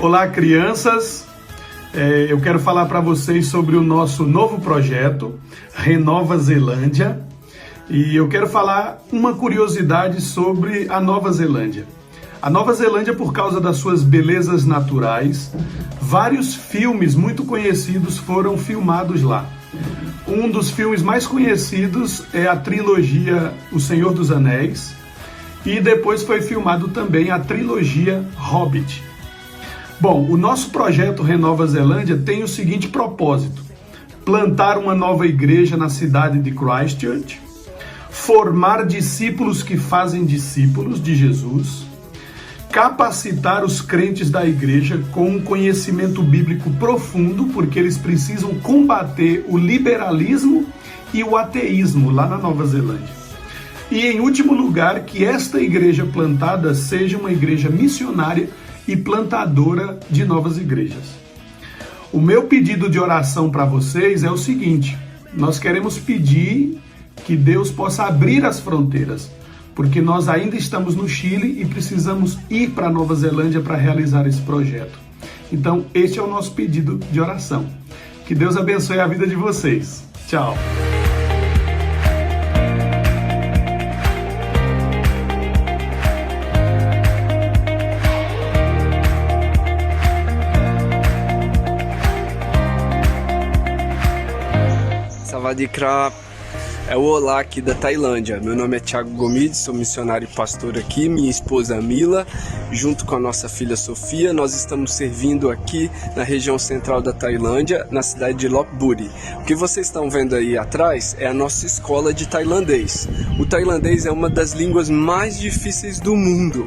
[SPEAKER 12] Olá, crianças! Eu quero falar para vocês sobre o nosso novo projeto, Renova Zelândia. E eu quero falar uma curiosidade sobre a Nova Zelândia. A Nova Zelândia, por causa das suas belezas naturais, vários filmes muito conhecidos foram filmados lá. Um dos filmes mais conhecidos é a trilogia O Senhor dos Anéis, e depois foi filmado também a trilogia Hobbit. Bom, o nosso projeto Renova Zelândia tem o seguinte propósito: plantar uma nova igreja na cidade de Christchurch, formar discípulos que fazem discípulos de Jesus, capacitar os crentes da igreja com um conhecimento bíblico profundo, porque eles precisam combater o liberalismo e o ateísmo lá na Nova Zelândia. E, em último lugar, que esta igreja plantada seja uma igreja missionária e plantadora de novas igrejas. O meu pedido de oração para vocês é o seguinte: nós queremos pedir que Deus possa abrir as fronteiras, porque nós ainda estamos no Chile e precisamos ir para Nova Zelândia para realizar esse projeto. Então, este é o nosso pedido de oração. Que Deus abençoe a vida de vocês. Tchau!
[SPEAKER 15] Savadikra, é o olá aqui da Tailândia. Meu nome é Thiago Gomide, sou missionário e pastor aqui, minha esposa Mila, junto com a nossa filha Sofia, nós estamos servindo aqui na região central da Tailândia, na cidade de Lopburi. O que vocês estão vendo aí atrás é a nossa escola de tailandês. O tailandês é uma das línguas mais difíceis do mundo.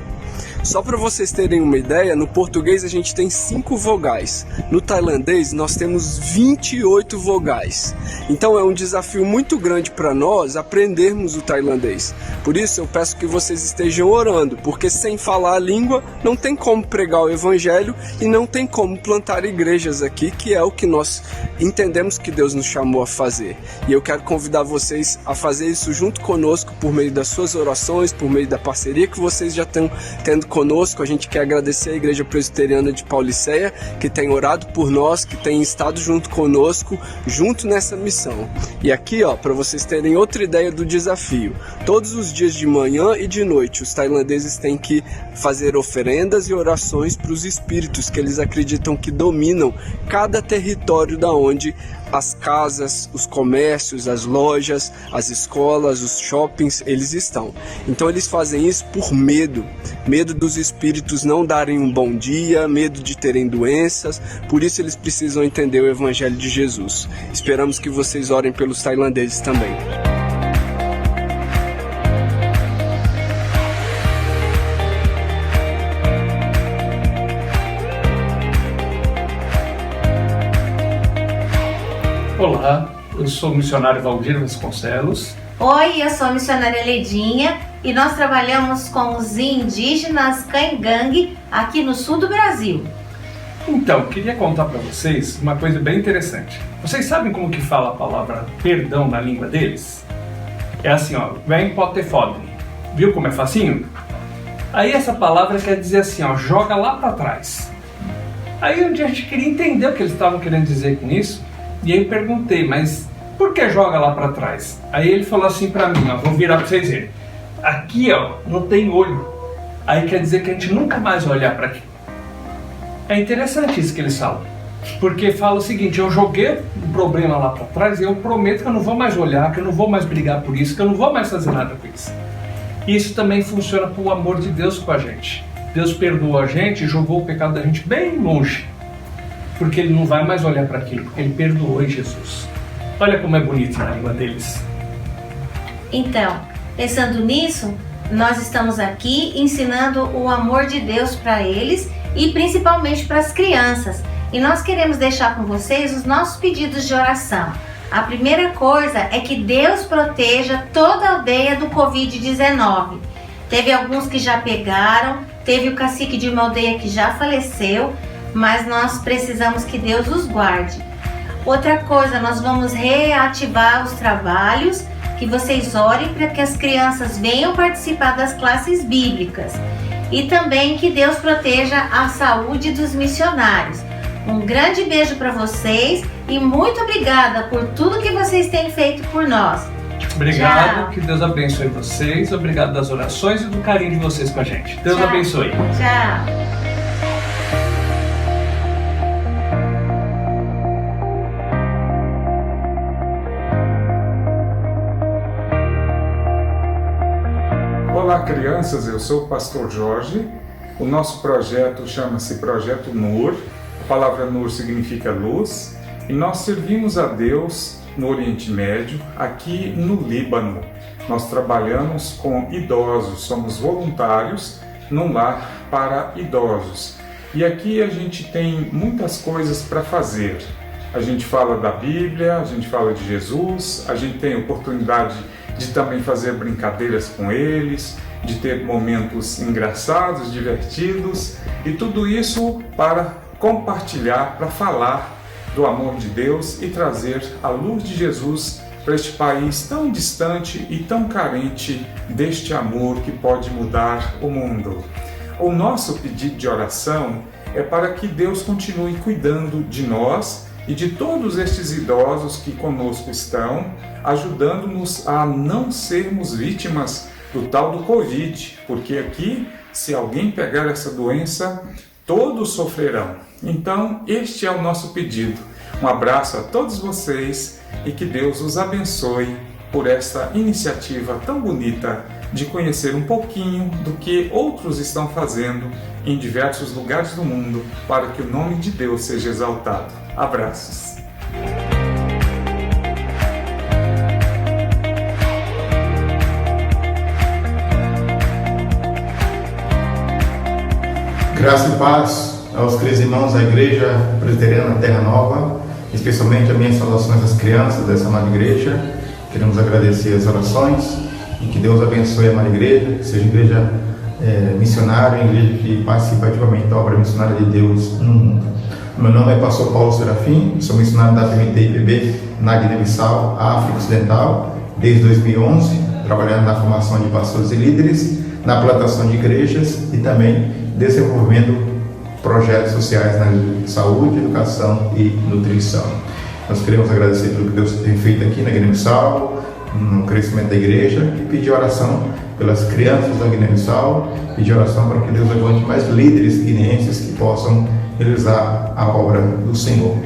[SPEAKER 15] Só para vocês terem uma ideia, no português a gente tem 5 vogais, no tailandês nós temos 28 vogais. Então é um desafio muito grande para nós aprendermos o tailandês. Por isso eu peço que vocês estejam orando, porque sem falar a língua não tem como pregar o evangelho e não tem como plantar igrejas aqui, que é o que nós entendemos que Deus nos chamou a fazer. E eu quero convidar vocês a fazer isso junto conosco por meio das suas orações, por meio da parceria que vocês já estão tendo conosco. A gente quer agradecer a Igreja Presbiteriana de Pauliceia, que tem orado por nós, que tem estado junto conosco, junto nessa missão. E aqui, para vocês terem outra ideia do desafio, todos os dias de manhã e de noite, os tailandeses têm que fazer oferendas e orações para os espíritos que eles acreditam que dominam cada território da onde as casas, os comércios, as lojas, as escolas, os shoppings, eles estão. Então eles fazem isso por medo dos espíritos não darem um bom dia, medo de terem doenças, por isso eles precisam entender o Evangelho de Jesus. Esperamos que vocês orem pelos tailandeses também.
[SPEAKER 16] Olá, eu sou o missionário Valdir Vasconcelos.
[SPEAKER 17] Oi, eu sou a missionária Ledinha e nós trabalhamos com os indígenas Caingangue aqui no sul do Brasil.
[SPEAKER 16] Então, queria contar para vocês uma coisa bem interessante. Vocês sabem como que fala a palavra perdão na língua deles? É assim, ó, vem potefodre. Viu como é facinho? Aí essa palavra quer dizer assim, ó, joga lá para trás. Aí um dia a gente queria entender o que eles estavam querendo dizer com isso, e aí eu perguntei, mas por que joga lá para trás? Aí ele falou assim para mim, ó, vou virar para vocês verem. Aqui, ó, não tem olho. Aí quer dizer que a gente nunca mais vai olhar para aqui. É interessante isso que eles falam. Porque fala o seguinte, eu joguei um problema lá para trás e eu prometo que eu não vou mais olhar, que eu não vou mais brigar por isso, que eu não vou mais fazer nada com isso. Isso também funciona por o amor de Deus com a gente. Deus perdoou a gente e jogou o pecado da gente bem longe. Porque Ele não vai mais olhar para aquilo, porque Ele perdoou em Jesus. Olha como é bonito na língua deles.
[SPEAKER 17] Então, pensando nisso, nós estamos aqui ensinando o amor de Deus para eles e principalmente para as crianças. E nós queremos deixar com vocês os nossos pedidos de oração. A primeira coisa é que Deus proteja toda a aldeia do Covid-19. Teve alguns que já pegaram, teve o cacique de uma aldeia que já faleceu, mas nós precisamos que Deus os guarde. Outra coisa, nós vamos reativar os trabalhos, que vocês orem para que as crianças venham participar das classes bíblicas. E também que Deus proteja a saúde dos missionários. Um grande beijo para vocês e muito obrigada por tudo que vocês têm feito por nós.
[SPEAKER 16] Obrigado,
[SPEAKER 17] Tchau.
[SPEAKER 16] que Deus abençoe vocês. Obrigado das orações e do carinho de vocês com a gente. Deus
[SPEAKER 17] Tchau.
[SPEAKER 16] abençoe.
[SPEAKER 17] Tchau.
[SPEAKER 18] Olá, crianças, eu sou o pastor Jorge. O nosso projeto chama-se Projeto NUR. A palavra NUR significa luz. E nós servimos a Deus no Oriente Médio, aqui no Líbano. Nós trabalhamos com idosos, somos voluntários num lar para idosos. E aqui a gente tem muitas coisas para fazer. A gente fala da Bíblia, a gente fala de Jesus, a gente tem oportunidade de também fazer brincadeiras com eles, de ter momentos engraçados, divertidos, e tudo isso para compartilhar, para falar do amor de Deus e trazer a luz de Jesus para este país tão distante e tão carente deste amor que pode mudar o mundo. O nosso pedido de oração é para que Deus continue cuidando de nós e de todos estes idosos que conosco estão, ajudando-nos a não sermos vítimas do tal do Covid, porque aqui, se alguém pegar essa doença, todos sofrerão. Então, este é o nosso pedido. Um abraço a todos vocês e que Deus os abençoe por esta iniciativa tão bonita de conhecer um pouquinho do que outros estão fazendo em diversos lugares do mundo para que o nome de Deus seja exaltado. Abraços.
[SPEAKER 19] Graça e paz aos queridos irmãos da Igreja Presbiteriana Terra Nova, especialmente as minhas saudações às crianças dessa amada igreja. Queremos agradecer as orações e que Deus abençoe a amada igreja, que seja igreja missionária, igreja que participa ativamente da obra missionária de Deus no mundo. Meu nome é pastor Paulo Serafim, sou missionário da PMT-IPB na Guiné-Bissau, África Ocidental, desde 2011, trabalhando na formação de pastores e líderes, na plantação de igrejas e também desenvolvendo projetos sociais na saúde, educação e nutrição. Nós queremos agradecer pelo que Deus tem feito aqui na Guiné-Bissau, no crescimento da igreja, e pedir oração pelas crianças da Guiné-Bissau, pedir oração para que Deus levante mais líderes guineenses que possam realizar a obra do Senhor.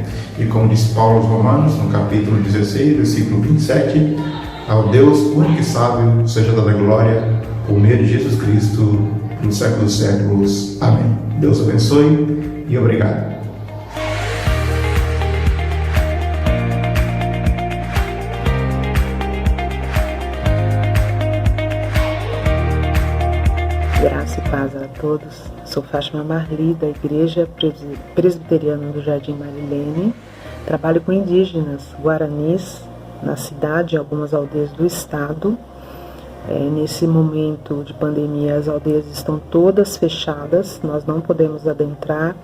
[SPEAKER 19] E como diz Paulo aos Romanos, no capítulo 16, versículo 27, ao Deus único e sábio seja dada glória por meio de Jesus Cristo, pelos séculos dos séculos. Amém. Deus abençoe e obrigado.
[SPEAKER 20] Graça e paz a todos. Sou Fátima Marli, da Igreja Presbiteriana do Jardim Marilene. Trabalho com indígenas guaranis na cidade e algumas aldeias do estado. Nesse momento de pandemia, as aldeias estão todas fechadas, nós não podemos adentrar.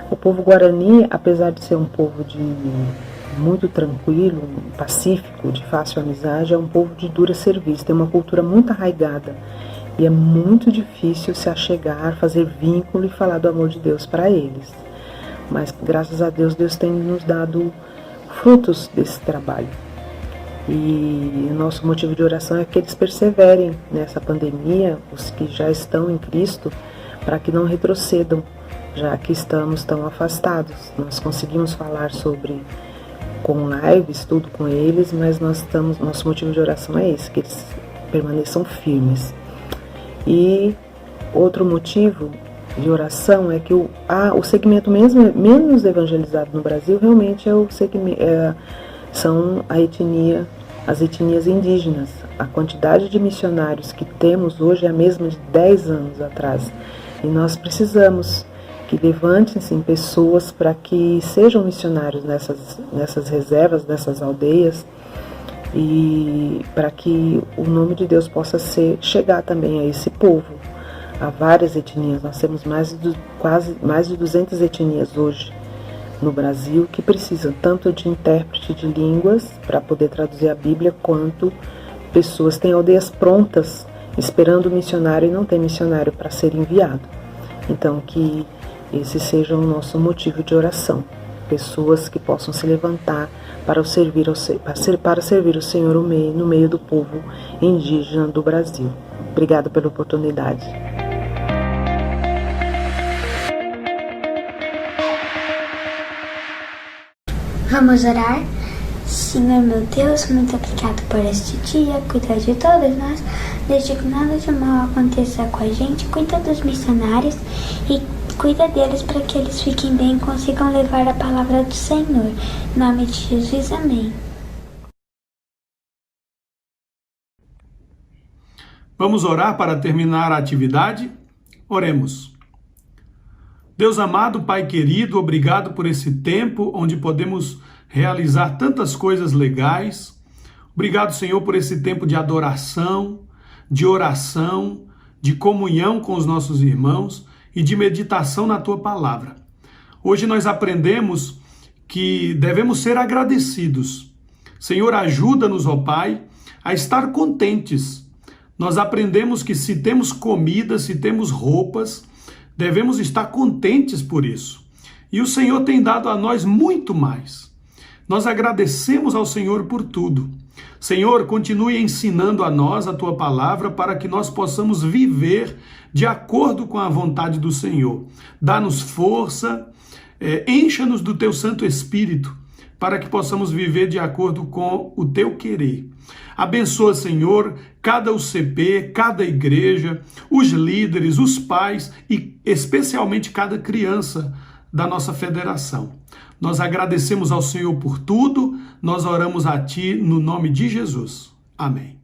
[SPEAKER 20] O povo guarani, apesar de ser um povo muito tranquilo, pacífico, de fácil amizade, é um povo de dura serviço, tem uma cultura muito arraigada e é muito difícil se achegar, fazer vínculo e falar do amor de Deus para eles. Mas graças a Deus, Deus tem nos dado frutos desse trabalho. E o nosso motivo de oração é que eles perseverem nessa pandemia, os que já estão em Cristo, para que não retrocedam, já que estamos tão afastados. Nós conseguimos falar com lives, tudo com eles, mas nosso motivo de oração é esse, que eles permaneçam firmes. E outro motivo de oração é que o segmento menos evangelizado no Brasil realmente é o segmento... são as etnias indígenas. A quantidade de missionários que temos hoje é a mesma de 10 anos atrás. E nós precisamos que levantem-se pessoas para que sejam missionários nessas reservas, nessas aldeias, e para que o nome de Deus possa chegar também a esse povo. Há várias etnias, nós temos mais de 200 etnias hoje no Brasil, que precisam tanto de intérprete de línguas para poder traduzir a Bíblia, quanto pessoas têm aldeias prontas esperando o missionário e não tem missionário para ser enviado. Então que esse seja o nosso motivo de oração, pessoas que possam se levantar para servir o Senhor no meio do povo indígena do Brasil. Obrigada pela oportunidade.
[SPEAKER 21] Vamos orar? Senhor meu Deus, muito obrigado por este dia, cuida de todos nós, desde que nada de mal aconteça com a gente, cuida dos missionários e cuida deles para que eles fiquem bem e consigam levar a palavra do Senhor. Em nome de Jesus, amém.
[SPEAKER 12] Vamos orar para terminar a atividade? Oremos. Deus amado, Pai querido, obrigado por esse tempo onde podemos realizar tantas coisas legais. Obrigado, Senhor, por esse tempo de adoração, de oração, de comunhão com os nossos irmãos e de meditação na Tua palavra. Hoje nós aprendemos que devemos ser agradecidos. Senhor, ajuda-nos, ó Pai, a estar contentes. Nós aprendemos que se temos comida, se temos roupas, devemos estar contentes por isso. E o Senhor tem dado a nós muito mais. Nós agradecemos ao Senhor por tudo. Senhor, continue ensinando a nós a Tua palavra para que nós possamos viver de acordo com a vontade do Senhor. Dá-nos força, encha-nos do Teu Santo Espírito para que possamos viver de acordo com o Teu querer. Abençoa, Senhor, cada UCP, cada igreja, os líderes, os pais e especialmente cada criança da nossa federação. Nós agradecemos ao Senhor por tudo, nós oramos a Ti no nome de Jesus. Amém.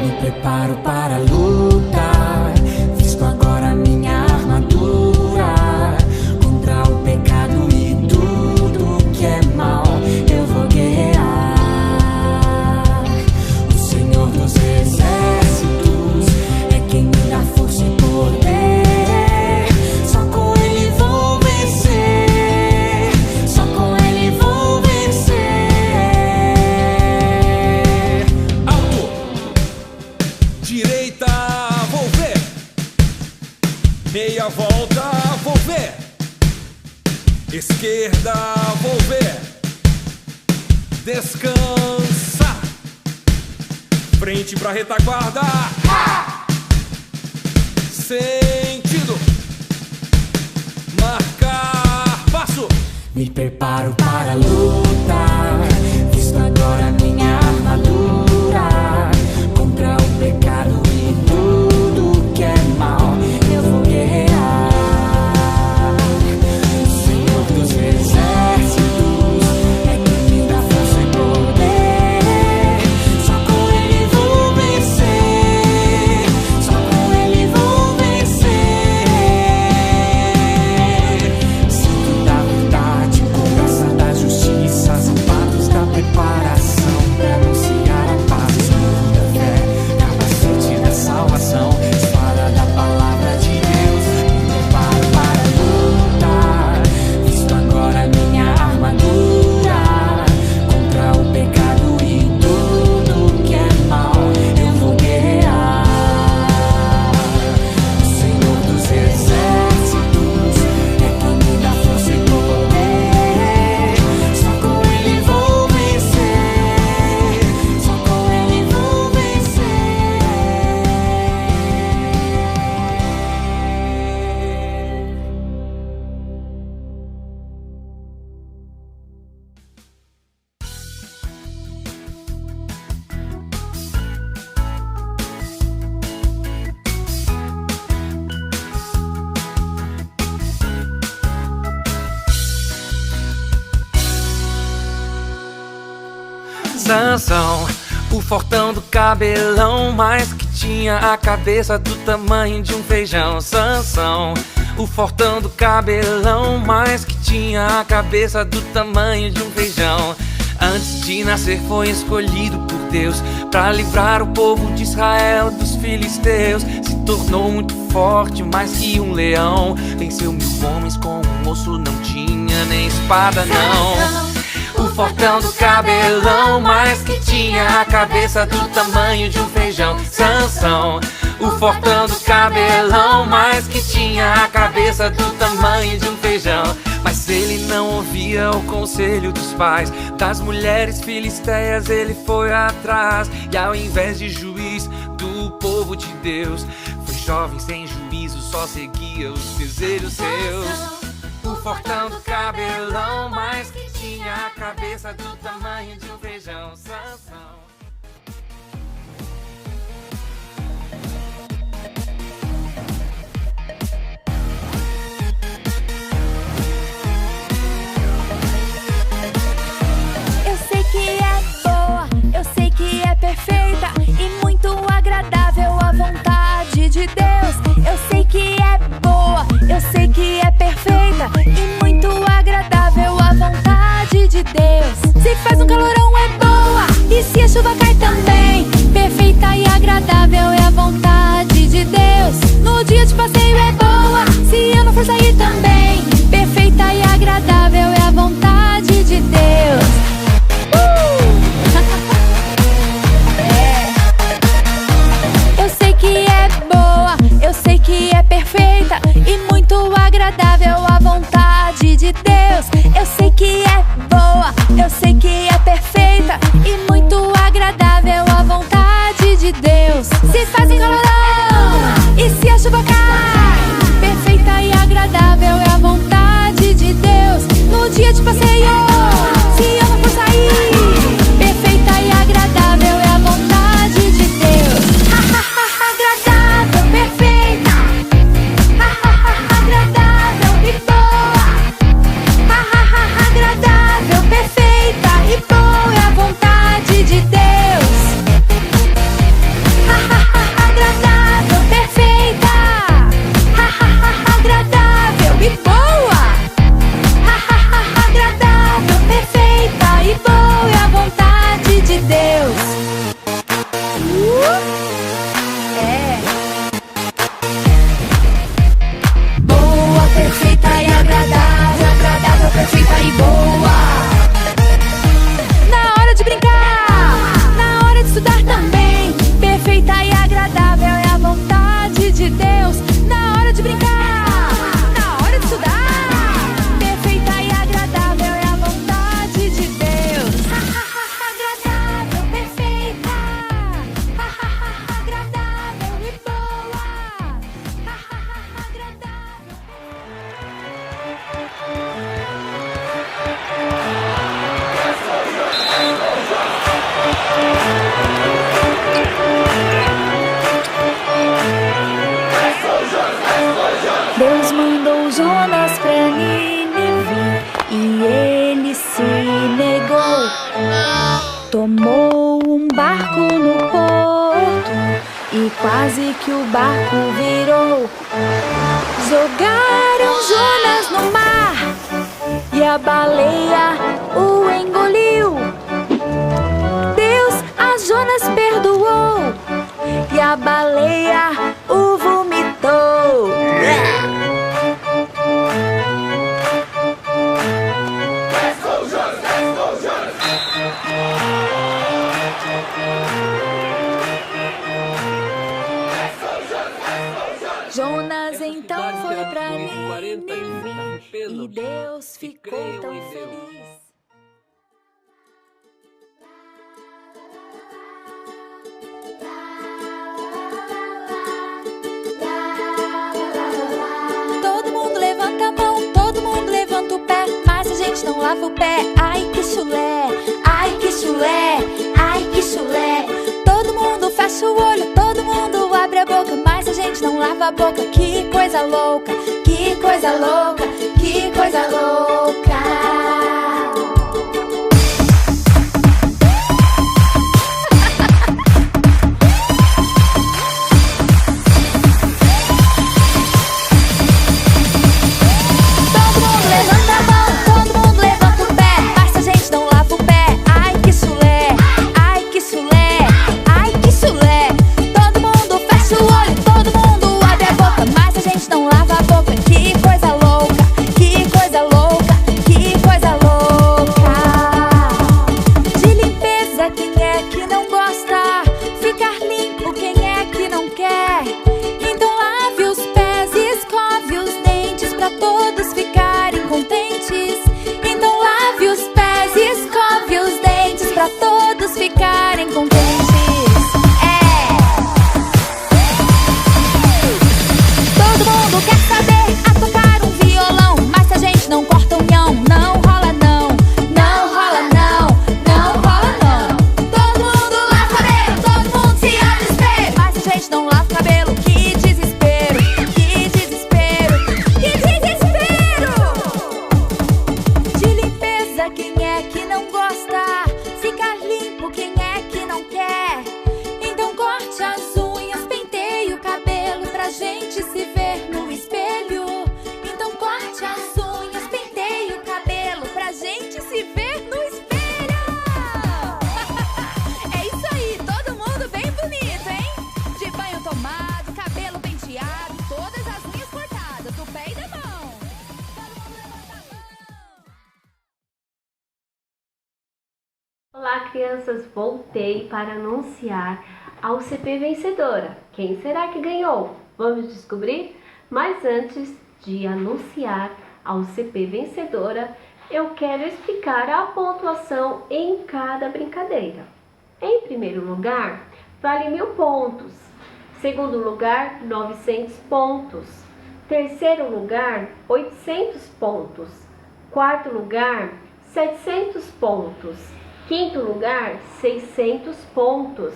[SPEAKER 6] Me preparo para lutar, visto agora minha armadura, contra o pecado e tudo que é mal, eu vou guerrear. O Senhor dos exércitos é quem me dá força e poder, só com Ele vou vencer, só com Ele vou vencer.
[SPEAKER 22] Direita, vou ver. Meia volta, vou ver. Esquerda, volver. Descansa. Frente pra retaguarda. Sentido. Marcar passo.
[SPEAKER 6] Me preparo para a luta. Visto agora minha armadura. Contra o pecado e tudo que é mal, eu vou guerrear. O Senhor dos exércitos é quem me dá força e poder. Só com Ele vou vencer. Só com Ele vou vencer. Cinto da verdade, couraça da justiça, sapatos da preparação pra anunciar a paz, escudo da fé, capacete da salvação, espada da palavra de Deus. Me preparo para lutar, visto agora minha armadura. Contra o pecado e tudo que é mal, eu vou guerrear. O Senhor dos exércitos é quem me dá força e poder. Só com Ele vou vencer. Só com Ele vou vencer.
[SPEAKER 1] Sansão, o fortão do cabelão, mas que tinha a cabeça do tamanho de um feijão. Sansão, o fortão do cabelão, mas que tinha a cabeça do tamanho de um feijão. Antes de nascer foi escolhido por Deus para livrar o povo de Israel dos filisteus. Se tornou muito forte, mais que um leão. Venceu 1000 homens com um osso, não tinha nem espada não. O fortão do cabelão, mas que tinha a cabeça do tamanho de um feijão. Sansão, o fortão do cabelão, mas que tinha a cabeça do tamanho de um feijão. Mas ele não ouvia o conselho dos pais, das mulheres filisteias ele foi atrás. E ao invés de juiz do povo de Deus, foi jovem sem juízo, só seguia os desejos seus. O fortão do cabelão, mas que tinha a cabeça do tamanho de um feijão. Sansão.
[SPEAKER 7] Eu sei que é boa, eu sei que é perfeita e muito agradável a vontade de Deus. Eu sei que é boa, eu sei que é perfeita e muito agradável a vontade de Deus. Se faz um calorão é boa e se a chuva cai também, perfeita e agradável é a vontade de Deus. No dia de passeio é boa, se eu não for sair também, perfeita e agradável é a vontade de Deus. Eu sei que é boa, eu sei que é perfeita e muito agradável a vontade de Deus. Eu sei que é boa, eu sei que é perfeita e muito agradável a vontade de Deus. Se faz um calorão e se a chuva cai, perfeita e agradável é a vontade de Deus. No dia de passeio, se eu não for sair, perfeita e agradável é a vontade de Deus. Agradável, perfeita, agradável e boa. Agradável, perfeita e boa é a vontade de Deus. Agradável, perfeita, agradável e boa. Agradável, perfeita e boa é a vontade de Deus. Boa, perfeita e agradável, agradável, perfeita e boa. Na hora de brincar, na hora de estudar também, perfeita e agradável é a vontade de Deus. Na hora de brincar, na hora de estudar, perfeita e um barco no porto e quase que o barco virou. Jogaram Jonas no mar e a baleia o engoliu. Deus a Jonas perdoou e a baleia o vomitou. Jonas então foi pra Nínive e Deus ficou tão feliz. Todo mundo levanta a mão, todo mundo levanta o pé, mas a gente não lava o pé. Ai que chulé, ai que chulé, ai que chulé. Todo mundo fecha o olho, todo mundo abre a boca, mas a gente não lava a boca. Que coisa louca, que coisa louca, que coisa louca.
[SPEAKER 2] Olá, crianças! Voltei para anunciar a UCP vencedora. Quem será que ganhou? Vamos descobrir? Mas antes de anunciar a UCP vencedora, eu quero explicar a pontuação em cada brincadeira. Em primeiro lugar, vale 1000 pontos. Segundo lugar, 900 pontos. Terceiro lugar, 800 pontos. Quarto lugar, 700 pontos. Quinto lugar, 600 pontos.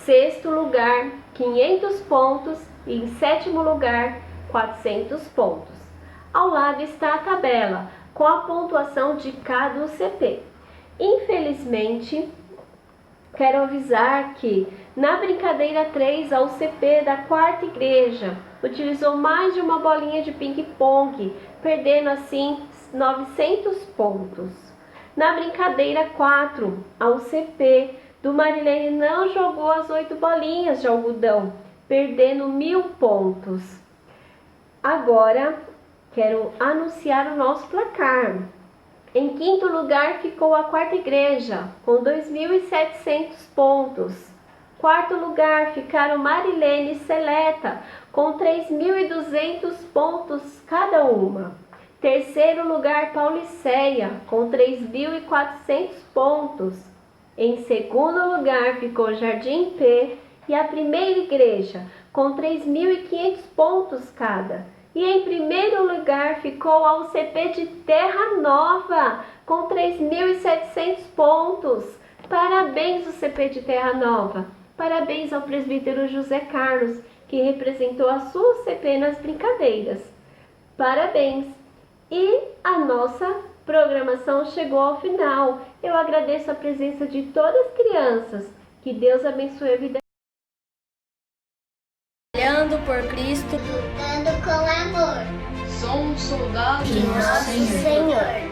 [SPEAKER 2] Sexto lugar, 500 pontos. E em sétimo lugar, 400 pontos. Ao lado está a tabela com a pontuação de cada UCP. Infelizmente, quero avisar que na brincadeira 3, a UCP da quarta igreja utilizou mais de uma bolinha de ping-pong, perdendo assim 900 pontos. Na brincadeira 4, a UCP do Marilene não jogou as 8 bolinhas de algodão, perdendo 1000 pontos. Agora, quero anunciar o nosso placar. Em quinto lugar ficou a quarta igreja, com 2.700 pontos. Quarto lugar ficaram Marilene e Seleta, com 3.200 pontos cada uma. Terceiro lugar, Pauliceia, com 3.400 pontos. Em segundo lugar ficou Jardim P e a primeira igreja, com 3.500 pontos cada. E em primeiro lugar ficou a UCP de Terra Nova, com 3.700 pontos. Parabéns, UCP de Terra Nova. Parabéns ao presbítero José Carlos, que representou a sua UCP nas brincadeiras. Parabéns! E a nossa Programação chegou ao final. Eu agradeço a presença de todas as crianças. Que Deus abençoe a vida.
[SPEAKER 3] Trabalhando por Cristo,
[SPEAKER 4] lutando com amor.
[SPEAKER 10] Somos soldados
[SPEAKER 4] de nosso Senhor.